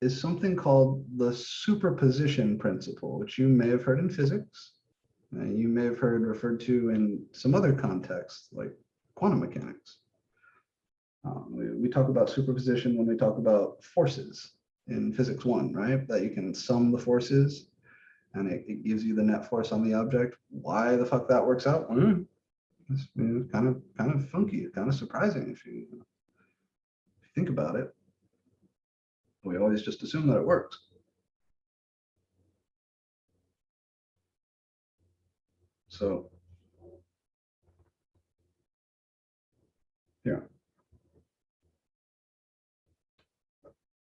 is something called the superposition principle, which you may have heard in physics. And you may have heard referred to in some other contexts, like quantum mechanics. We talk about superposition when we talk about forces in physics 1, right? That you can sum the forces and it gives you the net force on the object. Why the fuck that works out? It's kind of funky, kind of surprising if you think about it. We always just assume that it works. So here,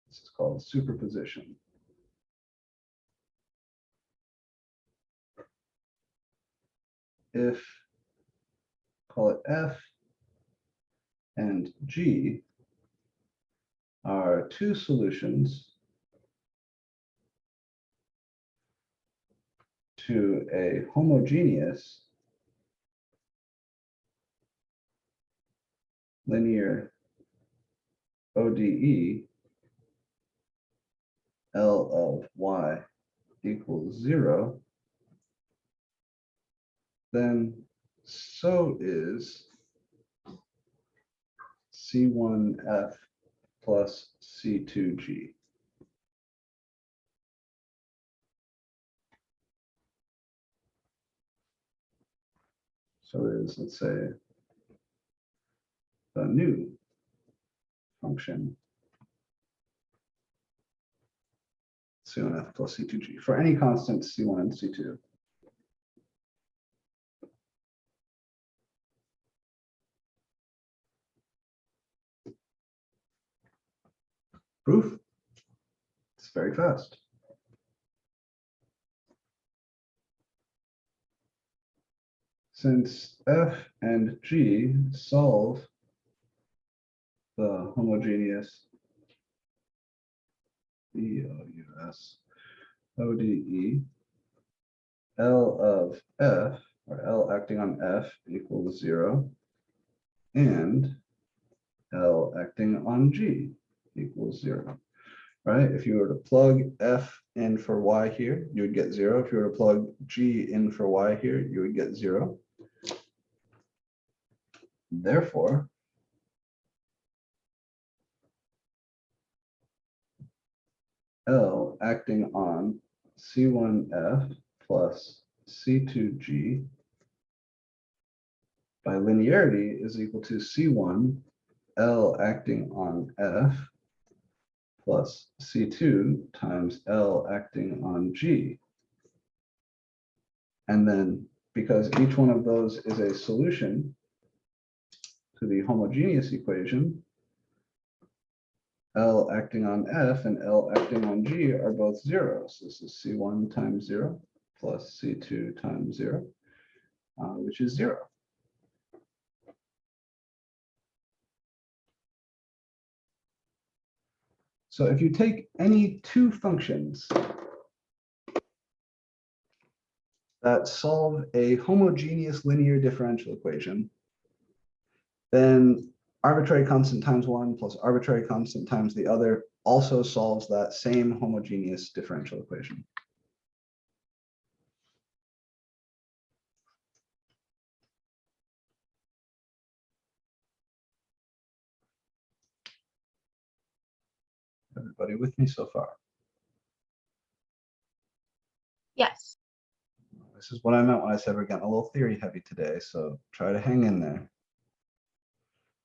this is called superposition. If, call it F and G are two solutions to a homogeneous linear ODE, L of y equals 0, then so is C1F plus C2G. So is, let's say, the new function C1F plus C2G for any constant C1 and C2. Proof? It's very fast. Since F and G solve the homogeneous EOUS ODE, L of F, or L acting on F equals 0, and L acting on G equals 0, right? If you were to plug F in for Y here, you would get 0. If you were to plug G in for Y here, you would get 0. Therefore, L acting on C1F plus C2G by linearity is equal to C1 L acting on F plus C2 times L acting on G. And then because each one of those is a solution to the homogeneous equation, L acting on F and L acting on G are both 0. So this is C1 times 0 plus C2 times 0, which is 0. So if you take any two functions that solve a homogeneous linear differential equation, then arbitrary constant times one plus arbitrary constant times the other also solves that same homogeneous differential equation. Everybody with me so far? Yes. This is what I meant when I said we're getting a little theory heavy today, so try to hang in there.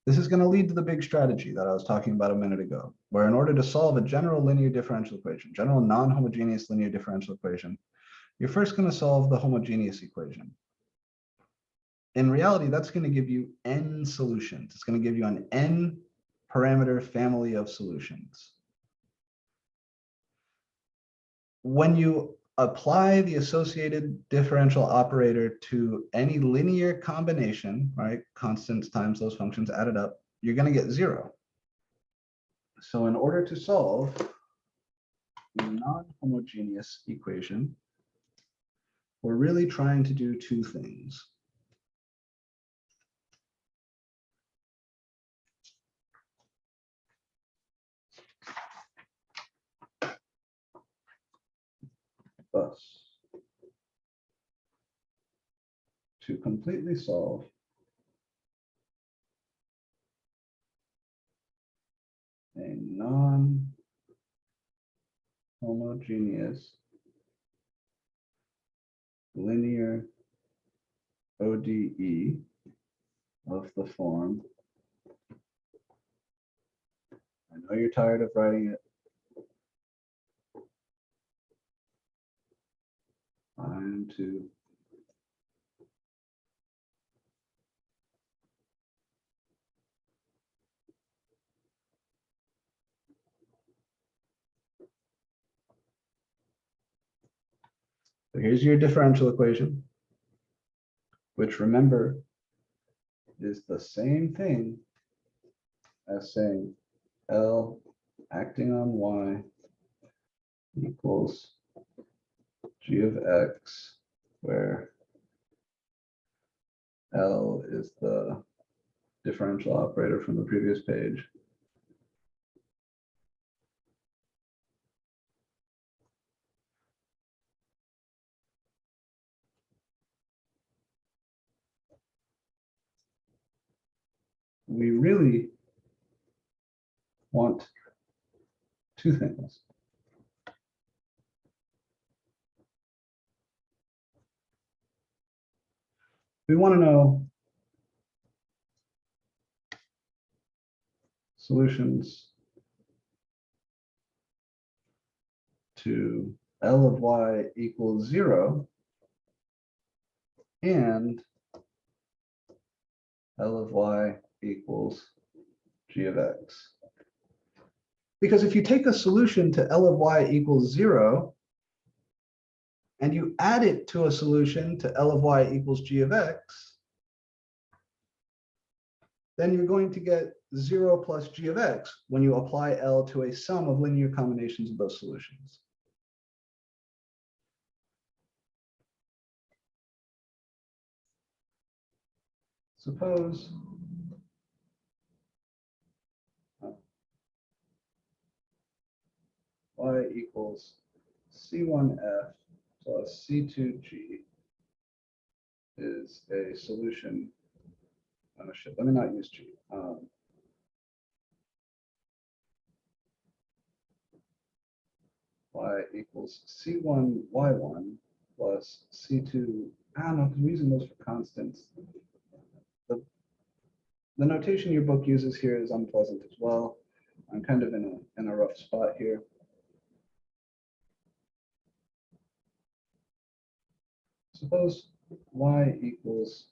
This is going to lead to the big strategy that I was talking about a minute ago, where in order to solve a general linear differential equation, general non-homogeneous linear differential equation, you're first going to solve the homogeneous equation. In reality, that's going to give you n solutions. It's going to give you an n parameter family of solutions. When you apply the associated differential operator to any linear combination, right? Constants times those functions added up, you're going to get 0. So in order to solve non-homogeneous equation, we're really trying to do two things. Thus, to completely solve a non-homogeneous linear ODE of the form. I know you're tired of writing it. I am too. So here's your differential equation, which remember is the same thing as saying L acting on Y equals G of X, where L is the differential operator from the previous page. We really want two things. We want to know solutions to L of Y equals 0 and L of Y equals G of X. Because if you take a solution to L of Y equals 0 and you add it to a solution to L of Y equals G of X, then you're going to get 0 plus G of X when you apply L to a sum of linear combinations of those solutions. Suppose Y equals C1F plus C2G is a solution. Oh shit, let me not use G. Y equals C1Y1 plus C2. I don't know, because we're using those for constants. The notation your book uses here is unpleasant as well. I'm kind of in a rough spot here. Suppose Y equals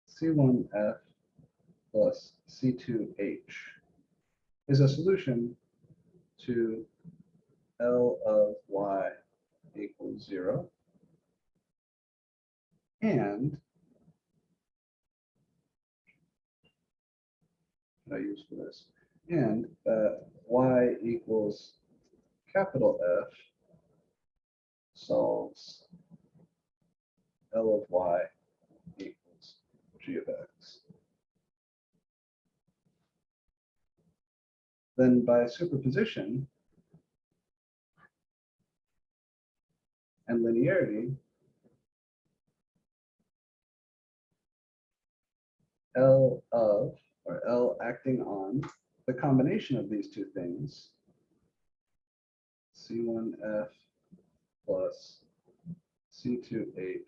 C1F plus C2H is a solution to L of Y equals 0 and what I use for this, and Y equals capital F solves L of Y equals G of X. Then by superposition and linearity, L of, or L acting on, the combination of these two things, C1F plus C2H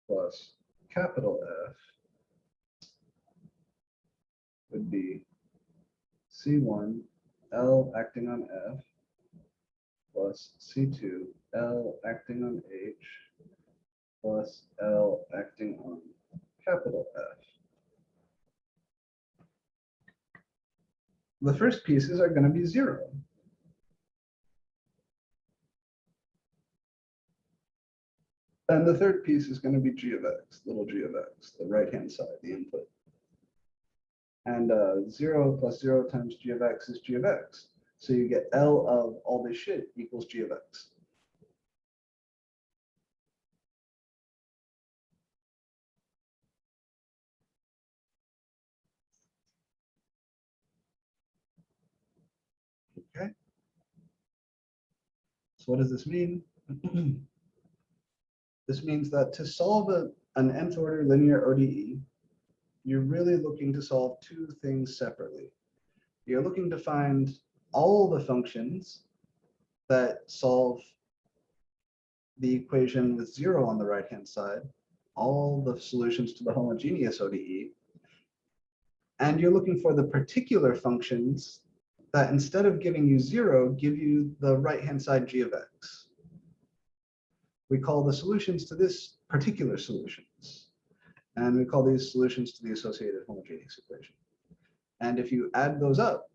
plus capital F would be C1 L acting on F plus C2 L acting on H plus L acting on capital F. The first pieces are going to be 0. And the third piece is going to be G of X, little G of X, the right-hand side, the input. And 0 plus 0 times G of X is G of X. So you get L of all this shit equals G of X. Okay. So what does this mean? This means that to solve an nth order linear ODE, you're really looking to solve two things separately. You're looking to find all the functions that solve the equation with 0 on the right-hand side, all the solutions to the homogeneous ODE, and you're looking for the particular functions that instead of giving you 0, give you the right-hand side G of X. We call the solutions to this particular solutions, and we call these solutions to the associated homogeneous equation. And if you add those up,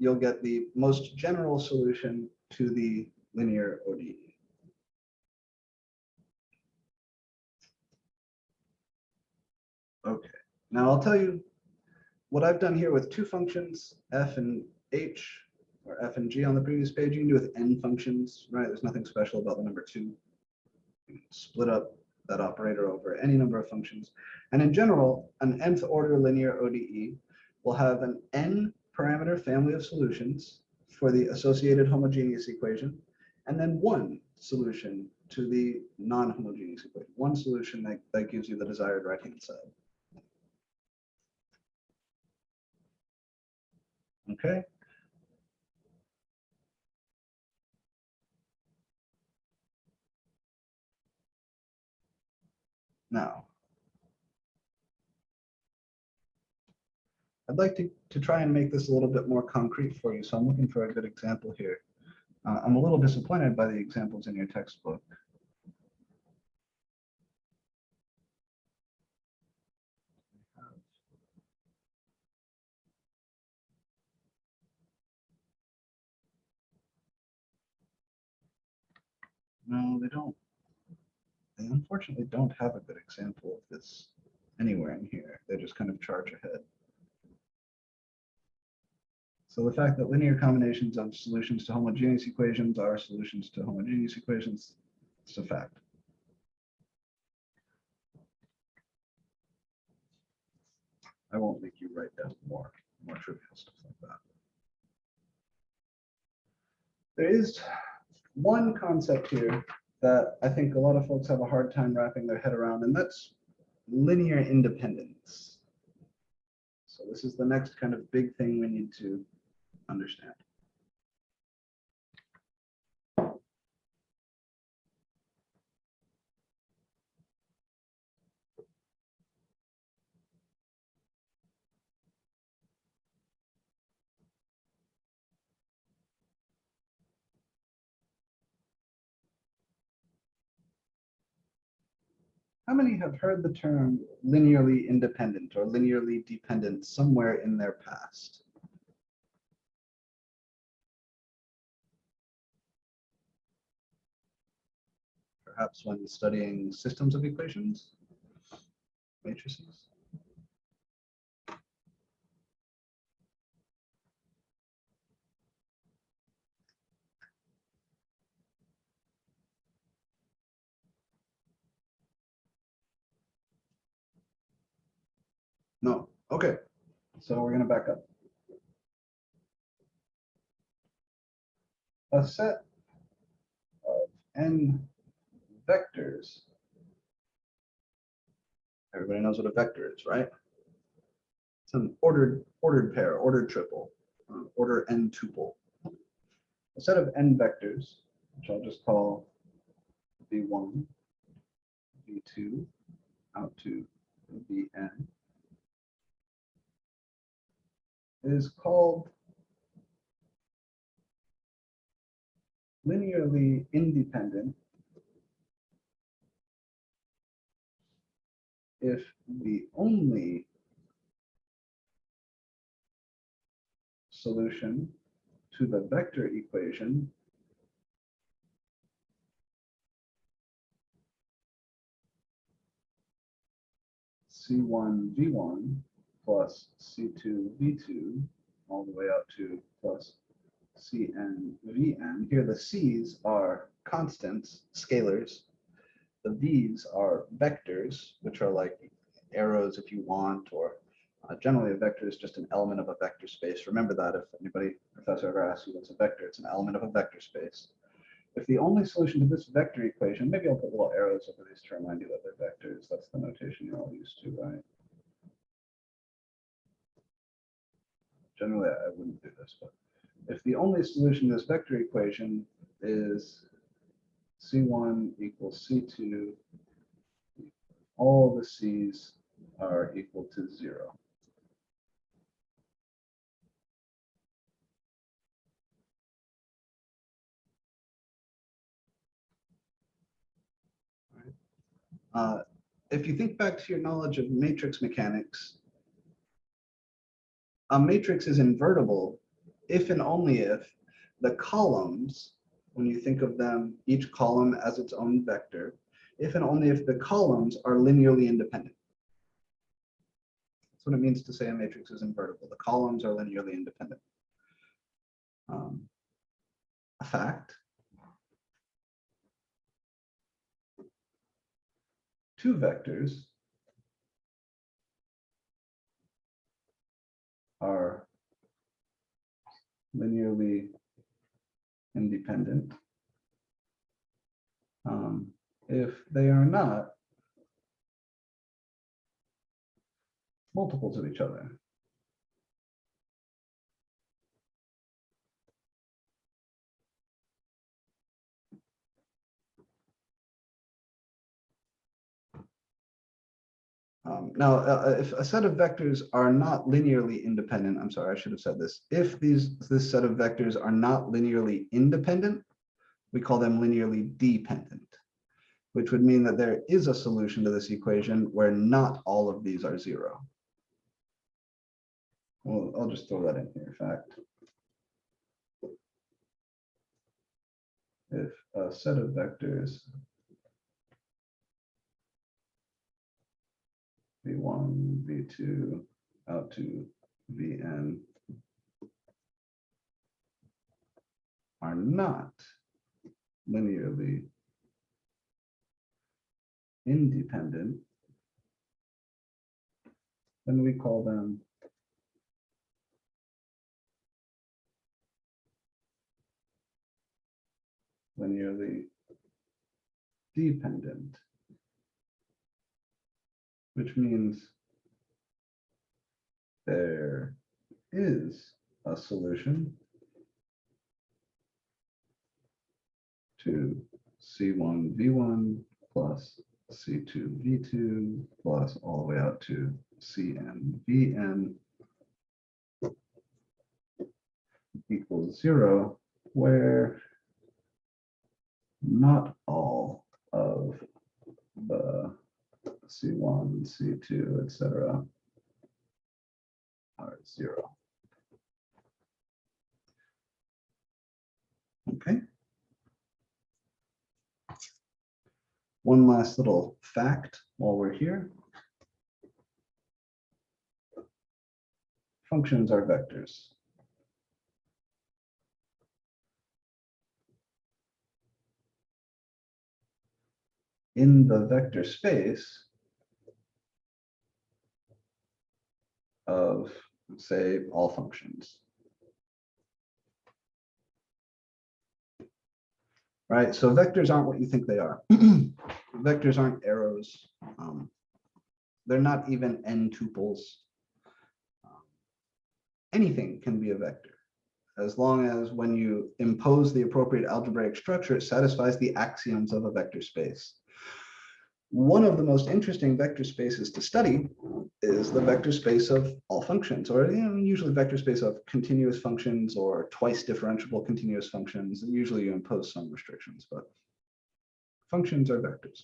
you'll get the most general solution to the linear ODE. Okay, now I'll tell you what I've done here with two functions, f and h, or f and g on the previous page. You can do with n functions, right? There's nothing special about the number 2. You can split up that operator over any number of functions. And in general, an nth order linear ODE will have an n parameter family of solutions for the associated homogeneous equation, and then one solution to the non-homogeneous equation, one solution that gives you the desired right-hand side. Okay. Now, I'd like to try and make this a little bit more concrete for you. So I'm looking for a good example here. I'm a little disappointed by the examples in your textbook. No, they don't. They unfortunately don't have a good example of this anywhere in here. They just kind of charge ahead. So the fact that linear combinations of solutions to homogeneous equations are solutions to homogeneous equations, it's a fact. I won't make you write down more trivial stuff like that. There is one concept here that I think a lot of folks have a hard time wrapping their head around, and that's linear independence. So this is the next kind of big thing we need to understand. How many have heard the term linearly independent or linearly dependent somewhere in their past? Perhaps when studying systems of equations, matrices? No. Okay. So we're going to back up. A set of n vectors. Everybody knows what a vector is, right? It's an ordered pair, ordered triple, order n tuple. A set of n vectors, which I'll just call v1, v2, out to vn, is called linearly independent if the only solution to the vector equation C1 V1 plus C2 V2 all the way up to plus Cn, Vn. Here the C's are constants, scalars. The V's are vectors, which are like arrows if you want, or generally a vector is just an element of a vector space. Remember that if anybody, professor ever asks you what's a vector, it's an element of a vector space. If the only solution to this vector equation, maybe I'll put little arrows over these to remind you that they're vectors. That's the notation you're all used to, right? Generally, I wouldn't do this, but if the only solution to this vector equation is C1 equals C2, all the C's are equal to 0. If you think back to your knowledge of matrix mechanics, a matrix is invertible if and only if the columns, when you think of them, each column as its own vector, if and only if the columns are linearly independent. That's what it means to say a matrix is invertible. The columns are linearly independent. A fact. Two vectors are linearly independent if they are not multiples of each other. Now, if a set of vectors are not linearly independent, I'm sorry, I should have said this. If this set of vectors are not linearly independent, we call them linearly dependent, which would mean that there is a solution to this equation where not all of these are 0. Well, I'll just throw that in here, fact. If a set of vectors v1, v2, out to vn are not linearly independent, then we call them linearly dependent, which means there is a solution to C1 V1 plus C2 V2 plus all the way out to Cn Vn equals 0, where not all of the C1, C2, etc. are 0. Okay. One last little fact while we're here. Functions are vectors. In the vector space of, say, all functions. Right, so vectors aren't what you think they are. Vectors aren't arrows. They're not even n tuples. Anything can be a vector, as long as when you impose the appropriate algebraic structure, it satisfies the axioms of a vector space. One of the most interesting vector spaces to study is the vector space of all functions, or usually vector space of continuous functions or twice differentiable continuous functions. And usually you impose some restrictions, but functions are vectors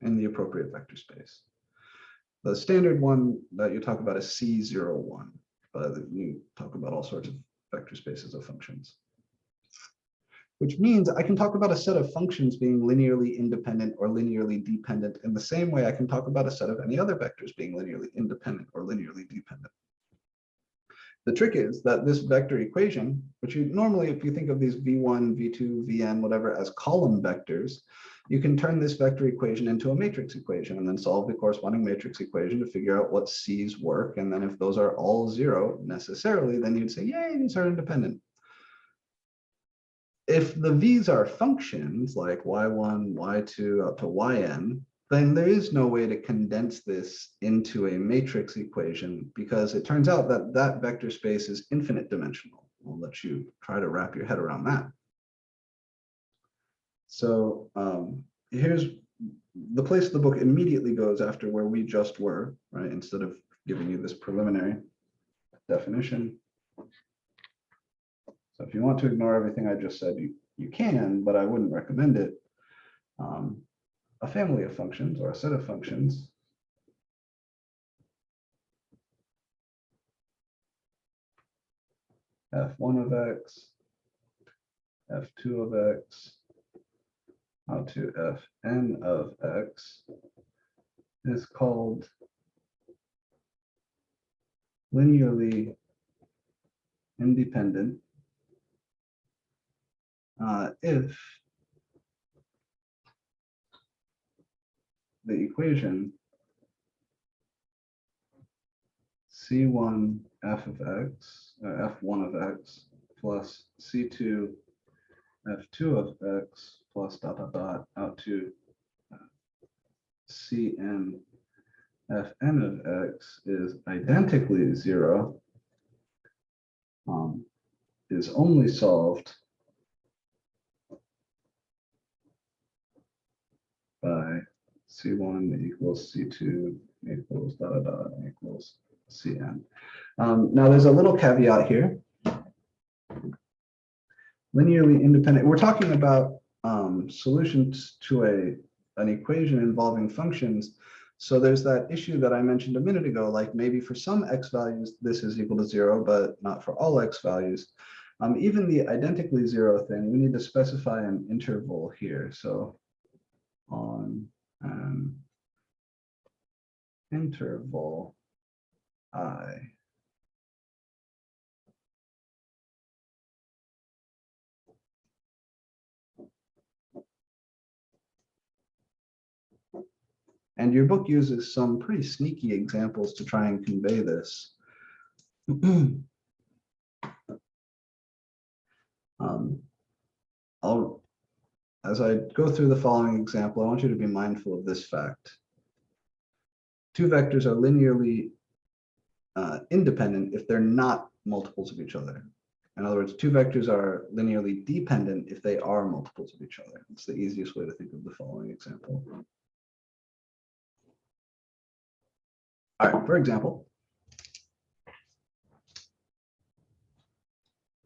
in the appropriate vector space. The standard one that you talk about is C01, but you talk about all sorts of vector spaces of functions. Which means I can talk about a set of functions being linearly independent or linearly dependent in the same way I can talk about a set of any other vectors being linearly independent or linearly dependent. The trick is that this vector equation, which you normally, if you think of these v1, v2, vn, whatever, as column vectors, you can turn this vector equation into a matrix equation and then solve the corresponding matrix equation to figure out what C's work. And then if those are all 0 necessarily, then you'd say, yay, these are independent. If the V's are functions like y1, y2 up to yn, then there is no way to condense this into a matrix equation because it turns out that that vector space is infinite dimensional. I'll let you try to wrap your head around that. So here's the place the book immediately goes after where we just were, right? Instead of giving you this preliminary definition. So if you want to ignore everything I just said, you can, but I wouldn't recommend it. A family of functions or a set of functions f1 of x, f2 of x, out to fn of x is called linearly independent if the equation C1 f of x, f1 of x plus C2 f2 of x plus dot dot dot out to Cn fn of x is identically 0, is only solved by C1 equals C2 equals dot dot dot equals Cn. Now there's a little caveat here. Linearly independent, we're talking about solutions to an equation involving functions. So there's that issue that I mentioned a minute ago, like maybe for some x values, this is equal to 0, but not for all x values. Even the identically 0 thing, we need to specify an interval here. So on an interval I, and your book uses some pretty sneaky examples to try and convey this. As I go through the following example, I want you to be mindful of this fact. Two vectors are linearly independent if they're not multiples of each other. In other words, two vectors are linearly dependent if they are multiples of each other. It's the easiest way to think of the following example. All right, for example,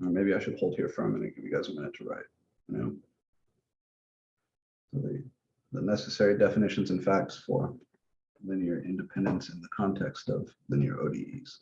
or maybe I should hold here for a minute, give you guys a minute to write. You know? So the necessary definitions and facts for linear independence in the context of linear ODEs.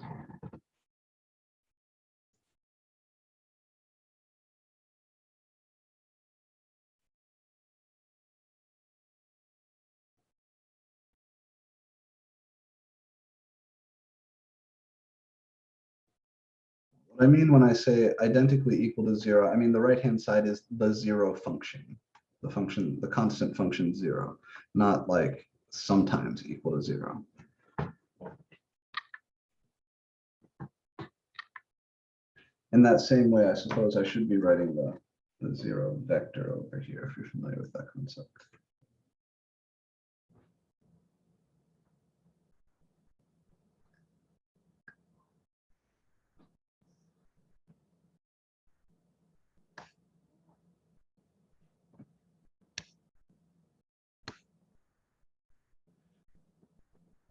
What I mean when I say identically equal to 0, I mean the right-hand side is the 0 function, the constant function 0, not like sometimes equal to 0. In that same way, I suppose I should be writing the 0 vector over here, if you're familiar with that concept.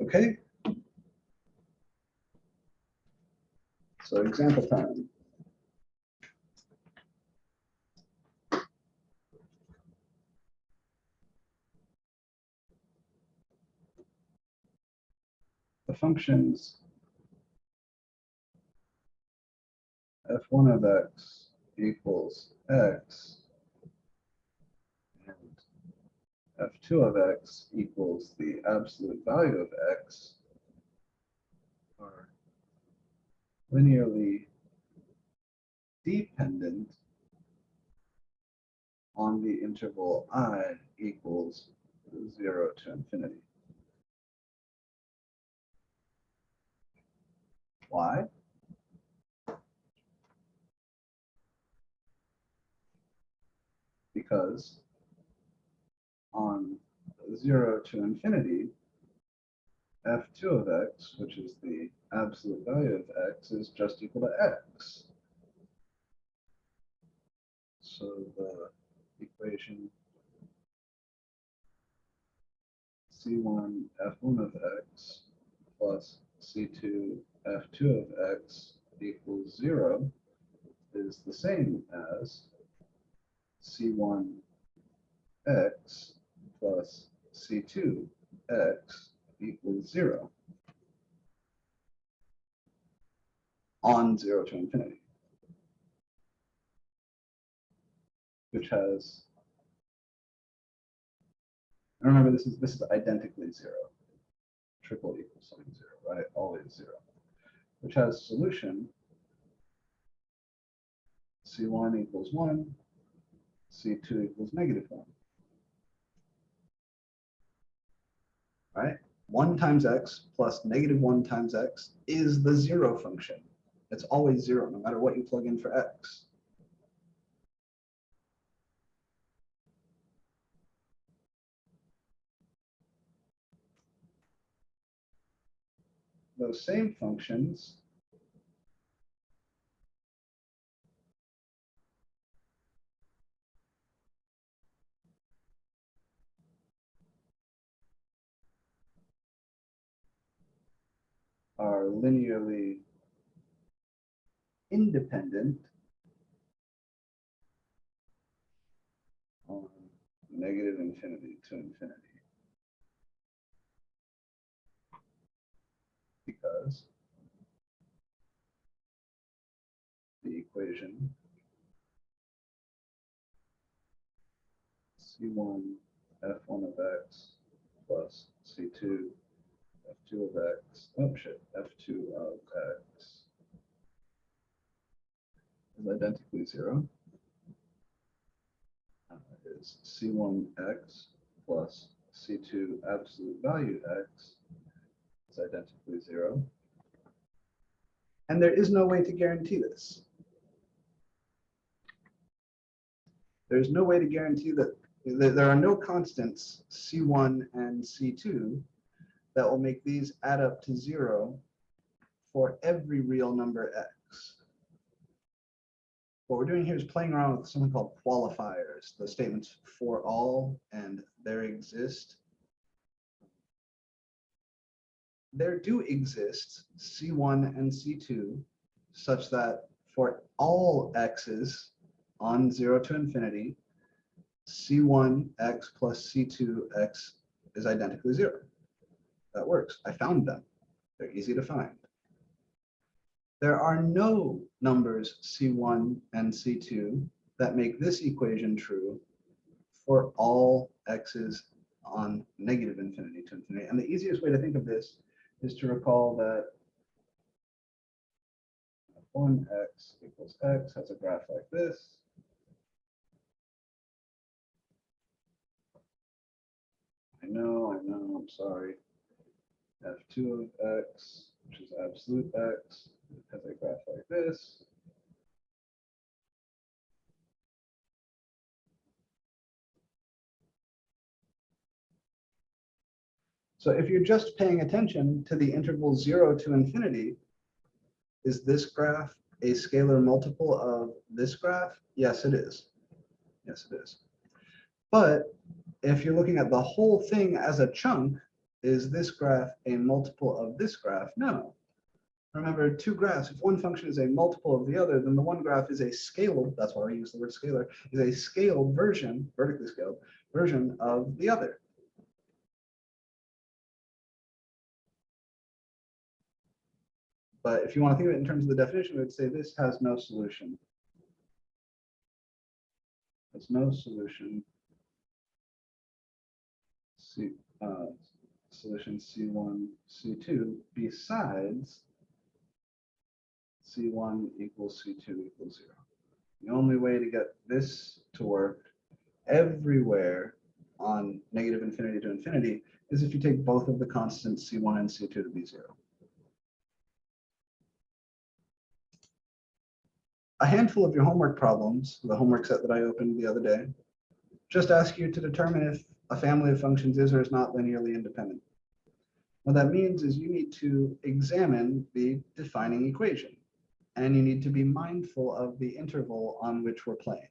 Okay. So example time. The functions f1 of x equals x and f2 of x equals the absolute value of x are linearly dependent on the interval I equals 0 to infinity. Why? Because on 0 to infinity, f2 of x, which is the absolute value of x, is just equal to x. So the equation c1 f1 of x plus c2 f2 of x equals 0 is the same as c1 x plus c2 x equals 0 on 0 to infinity, which has, remember this is identically 0, triple equals something 0, right? Always 0, which has solution c1 equals 1, c2 equals -1. Right? 1 times x plus -1 times x is the 0 function. It's always 0, no matter what you plug in for x. Those same functions are linearly independent on -infinity to infinity, because the equation c1 f1 of x plus c2 f2 of x, oh shit, f2 of x is identically 0. Is c1x plus c2 absolute value x is identically 0. And there is no way to guarantee this. There's no way to guarantee that there are no constants c1 and c2 that will make these add up to 0 for every real number x. What we're doing here is playing around with something called qualifiers, the statements for all and there exist. There do exist c1 and c2 such that for all x's on 0 to infinity, c1x plus c2x is identically 0. That works. I found them. They're easy to find. There are no numbers c1 and c2 that make this equation true for all x's on -infinity to infinity. And the easiest way to think of this is to recall that 1x equals x has a graph like this. I know, I'm sorry. f2 of x, which is absolute x, has a graph like this. So if you're just paying attention to the interval 0 to infinity, is this graph a scalar multiple of this graph? Yes, it is. Yes, it is. But if you're looking at the whole thing as a chunk, is this graph a multiple of this graph? No. Remember, two graphs, if one function is a multiple of the other, then the one graph is a scaled, that's why I use the word scalar, is a scaled version, vertically scaled version of the other. But if you want to think of it in terms of the definition, we would say this has no solution. Has no solution. Solution C1, C2 besides C1 equals C2 equals 0. The only way to get this to work everywhere on negative infinity to infinity is if you take both of the constants C1 and C2 to be 0. A handful of your homework problems, the homework set that I opened the other day, just ask you to determine if a family of functions is or is not linearly independent. What that means is you need to examine the defining equation, and you need to be mindful of the interval on which we're playing.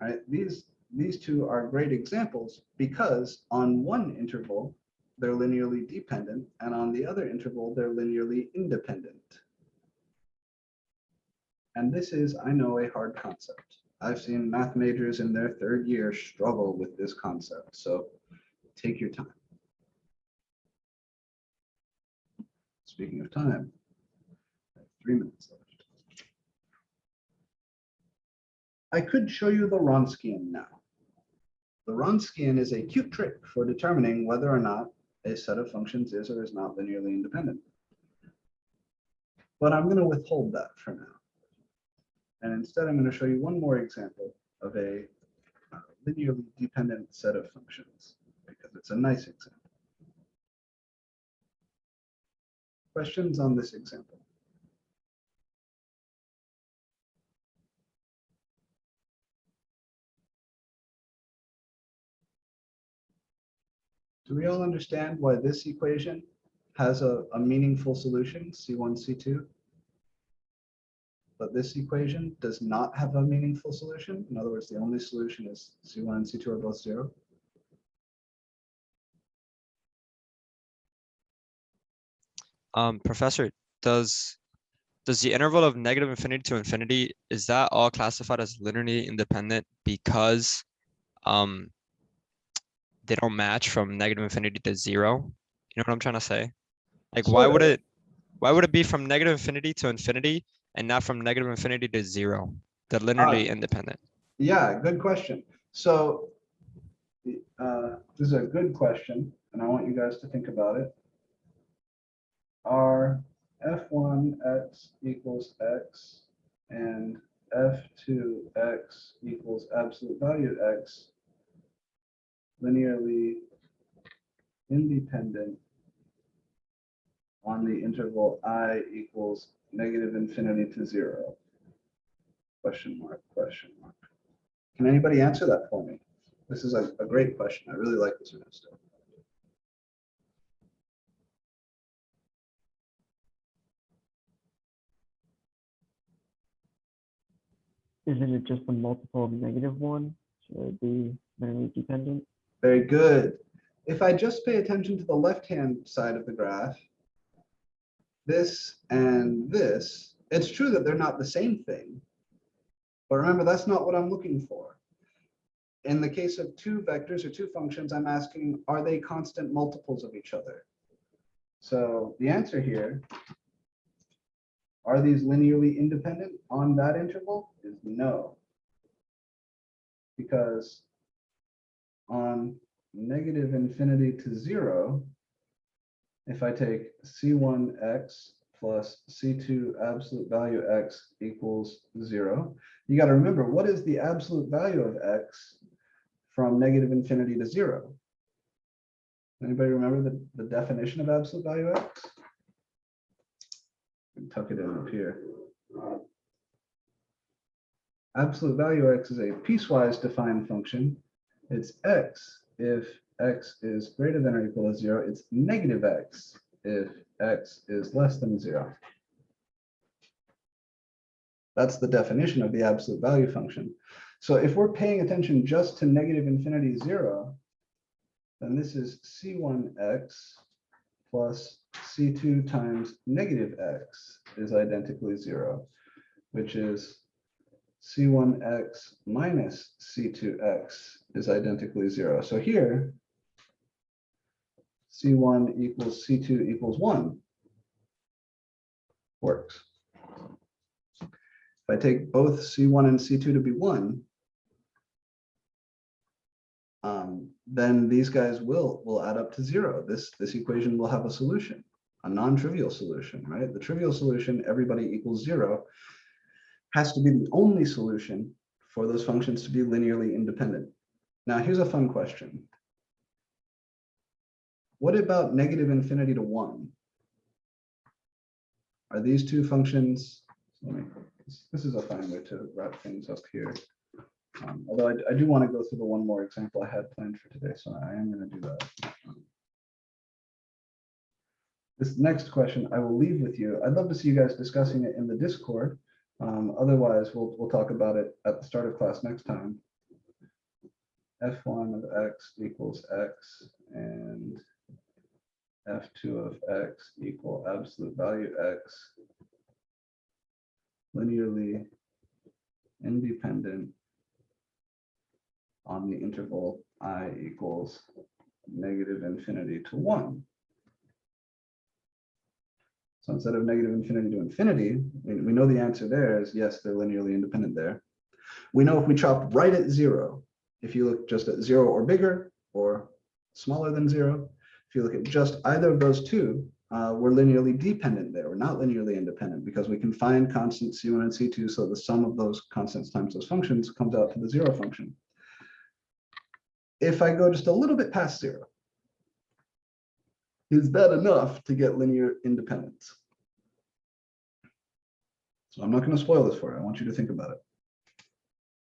All right, these two are great examples because on one interval, they're linearly dependent, and on the other interval, they're linearly independent. And this is, I know, a hard concept. I've seen math majors in their third year struggle with this concept, so take your time. Speaking of time, I have 3 minutes left. I could show you the Wronskian now. The Wronskian is a cute trick for determining whether or not a set of functions is or is not linearly independent. But I'm going to withhold that for now. And instead, I'm going to show you one more example of a linearly dependent set of functions, because it's a nice example. Questions on this example? Do we all understand why this equation has a meaningful solution, C1, C2? But this equation does not have a meaningful solution? In other words, the only solution is C1 and C2 are both 0? Professor, does the interval of negative infinity to infinity, is that all classified as linearly independent because they don't match from negative infinity to 0? You know what I'm trying to say? Like, why would it be from negative infinity to infinity and not from negative infinity to 0? They're linearly independent. Yeah, good question. So this is a good question, and I want you guys to think about it. Are f1x equals x and f2x equals absolute value x linearly independent on the interval I equals negative infinity to 0? Question mark, question mark. Can anybody answer that for me? This is a great question. I really like this Ernesto. Isn't it just a multiple of -1? Should it be linearly dependent? Very good. If I just pay attention to the left-hand side of the graph, this and this, it's true that they're not the same thing. But remember, that's not what I'm looking for. In the case of two vectors or two functions, I'm asking, are they constant multiples of each other? So the answer here, are these linearly independent on that interval, is no. Because on negative infinity to 0, if I take C1x plus C2 absolute value x equals 0, you got to remember, what is the absolute value of x from negative infinity to 0? Anybody remember the definition of absolute value x? Tuck it in up here. Absolute value x is a piecewise defined function. It's x if x is greater than or equal to 0. It's negative x if x is less than 0. That's the definition of the absolute value function. So if we're paying attention just to negative infinity 0, then this is C1x plus C2 times negative x is identically 0, which is C1x minus C2x is identically 0. So here, C1 equals C2 equals 1 works. If I take both C1 and C2 to be 1, then these guys will add up to 0. This equation will have a solution. a non-trivial solution, right? The trivial solution, everybody equals 0, has to be the only solution for those functions to be linearly independent. Now, here's a fun question. What about negative infinity to 1? Are these two functions? This is a fine way to wrap things up here. Although I do want to go through the one more example I had planned for today, so I am going to do that. This next question I will leave with you. I'd love to see you guys discussing it in the Discord. Otherwise, we'll talk about it at the start of class next time. F1 of x equals x and F2 of x equal absolute value x, linearly independent on the interval I equals negative infinity to 1. So instead of negative infinity to infinity, we know the answer there is yes, they're linearly independent there. We know if we chop right at 0, if you look just at 0 or bigger or smaller than 0, if you look at just either of those two, we're linearly dependent there. We're not linearly independent because we can find constants C1 and C2, so the sum of those constants times those functions comes out to the 0 function. If I go just a little bit past 0, is that enough to get linear independence? So I'm not going to spoil this for you. I want you to think about it.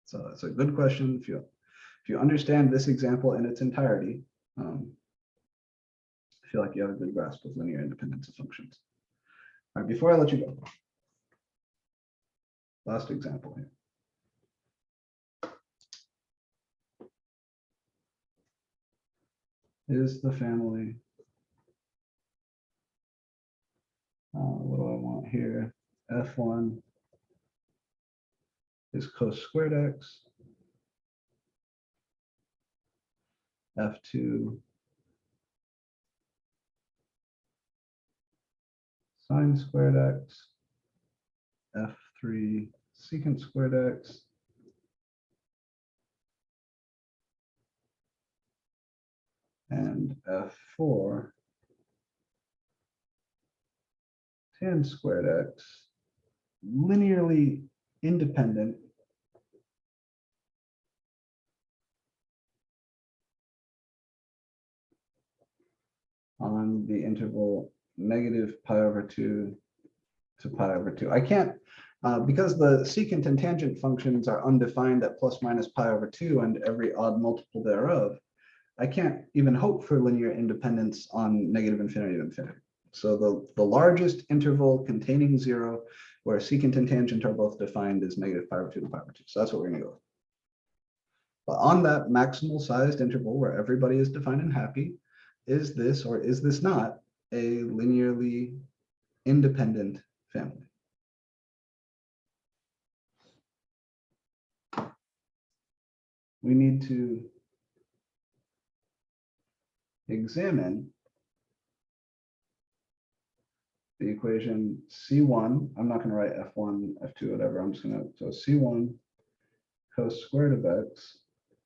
So it's a good question. If you understand this example in its entirety, I feel like you have a good grasp of linear independence of functions. All right, before I let you go, last example here. Is the family, what do I want here? F1 is cos squared x. F2 sine squared x. F3 secant squared x. And F4 tan squared x, linearly independent on the interval negative pi over 2 to pi over 2. I can't, because the secant and tangent functions are undefined at plus minus pi over 2 and every odd multiple thereof, I can't even hope for linear independence on negative infinity to infinity. So the largest interval containing 0, where secant and tangent are both defined, is negative pi over 2 to pi over 2. So that's what we're going to go with. But on that maximal sized interval where everybody is defined and happy, is this or is this not a linearly independent family? We need to examine the equation C1. I'm not going to write F1, F2, whatever. I'm just going to, so C1 cos squared of x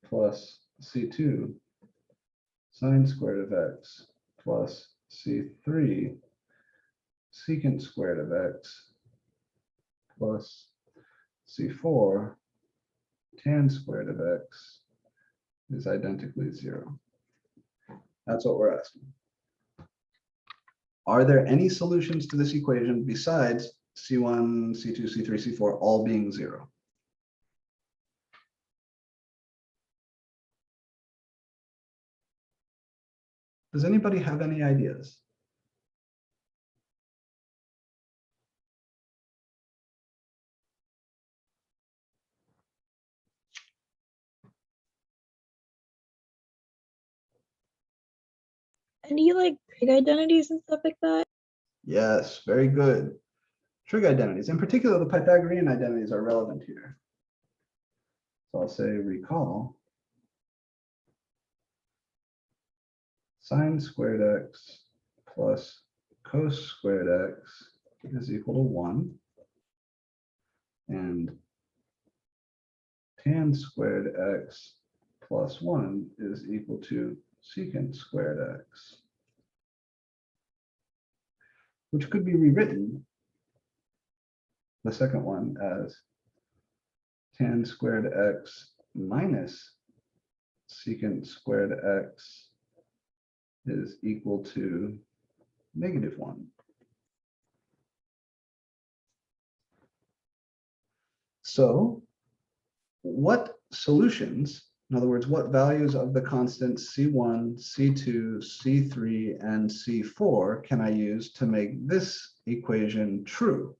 plus C2 sine squared of x plus C3 secant squared of x plus C4 tan squared of x is identically 0. That's what we're asking. Are there any solutions to this equation besides C1, C2, C3, C4 all being 0? Does anybody have any ideas? Any like trig identities and stuff like that? Yes, very good. Trig identities, in particular, the Pythagorean identities are relevant here. So I'll say recall sine squared x plus cos squared x is equal to 1. And tan squared x plus 1 is equal to secant squared x. which could be rewritten, the second one, as tan squared x minus secant squared x is equal to -1. So what solutions, in other words, what values of the constants C1, C2, C3, and C4 can I use to make this equation true?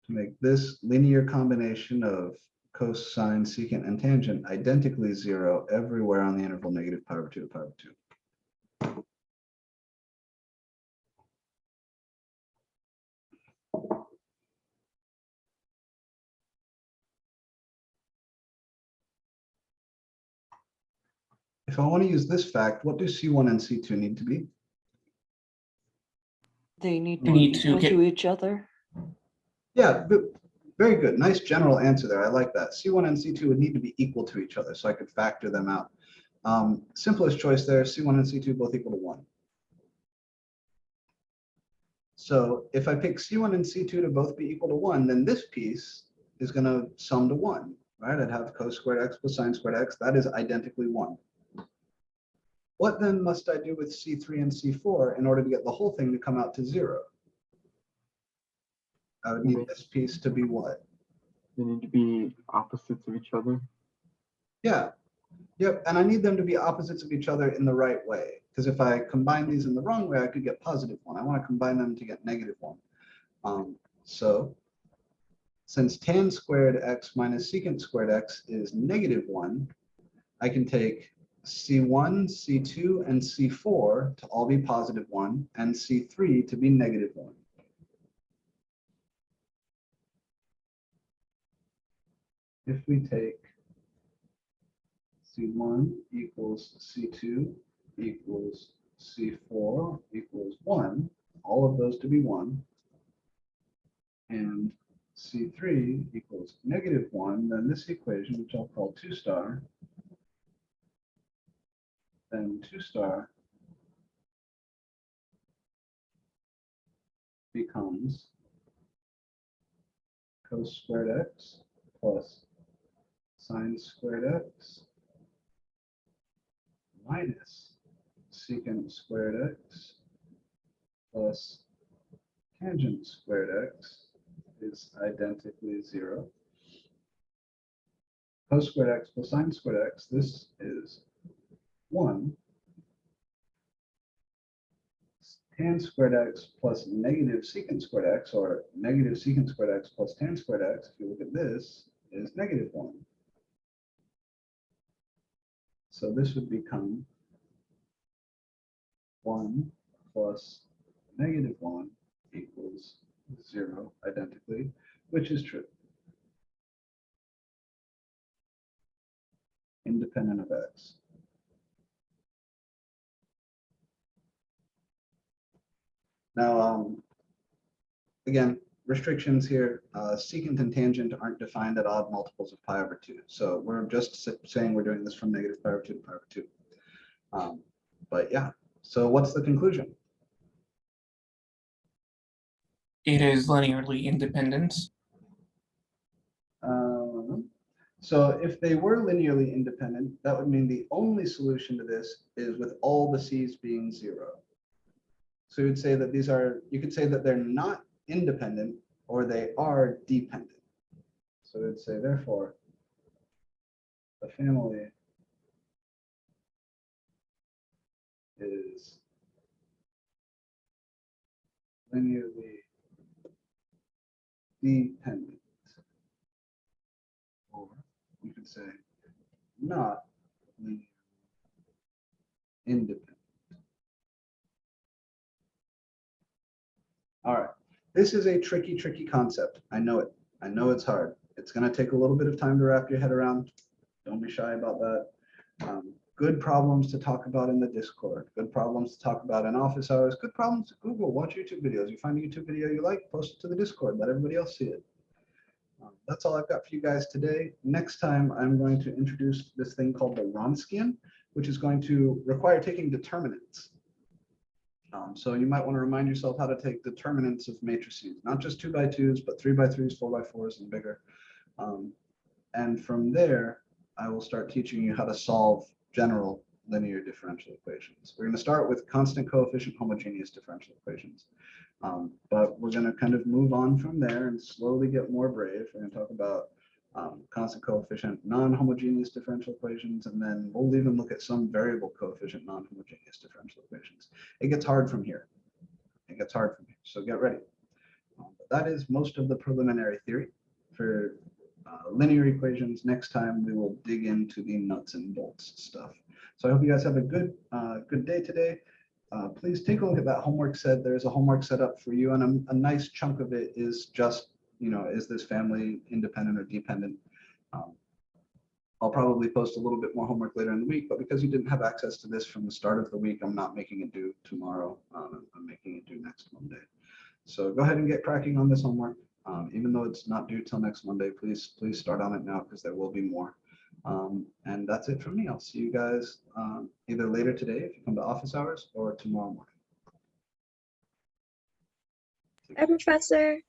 To make this linear combination of cosine, secant, and tangent identically 0 everywhere on the interval -pi/2 to pi/2. If I want to use this fact, what do C1 and C2 need to be? They need They to need be to equal get- to each other. Yeah, very good. Nice general answer there. I like that. C1 and C2 would need to be equal to each other, so I could factor them out. Simplest choice there, C1 and C2 both equal to 1. So if I pick C1 and C2 to both be equal to 1, then this piece is going to sum to 1, right? I'd have cos squared x plus sine squared x. That is identically 1. What then must I do with C3 and C4 in order to get the whole thing to come out to 0? I would need this piece to be what? They need to be opposites of each other. Yeah. Yep. And I need them to be opposites of each other in the right way. Because if I combine these in the wrong way, I could get +1. I want to combine them to get -1. So since tan squared x minus secant squared x is -1, I can take C1, C2, and C4 to all be +1, and C3 to be -1. If we take C1 equals C2 equals C4 equals 1, all of those to be 1, and C3 equals -1, then this equation, which I'll call 2 star, then 2 star becomes cos squared x plus sine squared x minus secant squared x plus tangent squared x is identically 0. Cos squared x plus sine squared x, this is 1. Tan squared x plus negative secant squared x, or negative secant squared x plus tan squared x, if you look at this, is -1. So this would become 1 plus -1 equals 0 identically, which is true. Independent of x. Now, again, restrictions here, secant and tangent aren't defined at odd multiples of pi/2. So we're just saying we're doing this from -pi/2 to pi/2. But yeah, so what's the conclusion? It is linearly independent. So if they were linearly independent, that would mean the only solution to this is with all the c's being 0. So you'd say that these are, you could say that they're not independent or they are dependent. So we'd say, therefore, the family is linearly dependent. Or we could say not linearly independent. All right, this is a tricky concept. I know it. I know it's hard. It's going to take a little bit of time to wrap your head around. Don't be shy about that. Good problems to talk about in the Discord. Good problems to talk about in office hours. Good problems to Google. Watch YouTube videos. You find a YouTube video you like, post it to the Discord. Let everybody else see it. That's all I've got for you guys today. Next time, I'm going to introduce this thing called the Wronskian, which is going to require taking determinants. So you might want to remind yourself how to take determinants of matrices, not just 2x2s, but 3x3s, 4x4s, and bigger. And from there, I will start teaching you how to solve general linear differential equations. We're going to start with constant coefficient homogeneous differential equations. But we're going to kind of move on from there and slowly get more brave. We're going to talk about constant coefficient non-homogeneous differential equations, and then we'll even look at some variable coefficient non-homogeneous differential equations. It gets hard from here. It gets hard from here, so get ready. But that is most of the preliminary theory for linear equations. Next time we will dig into the nuts and bolts stuff. So I hope you guys have a good day today. Please take a look at that homework set. There's a homework set up for you, and a nice chunk of it is just, is this family independent or dependent? I'll probably post a little bit more homework later in the week, but because you didn't have access to this from the start of the week, I'm not making it due tomorrow. I'm making it due next Monday. So go ahead and get cracking on this homework. Even though it's not due till next Monday, please start on it now, because there will be more. And that's it from me. I'll see you guys either later today if you come to office hours, or tomorrow morning. Hi, Professor.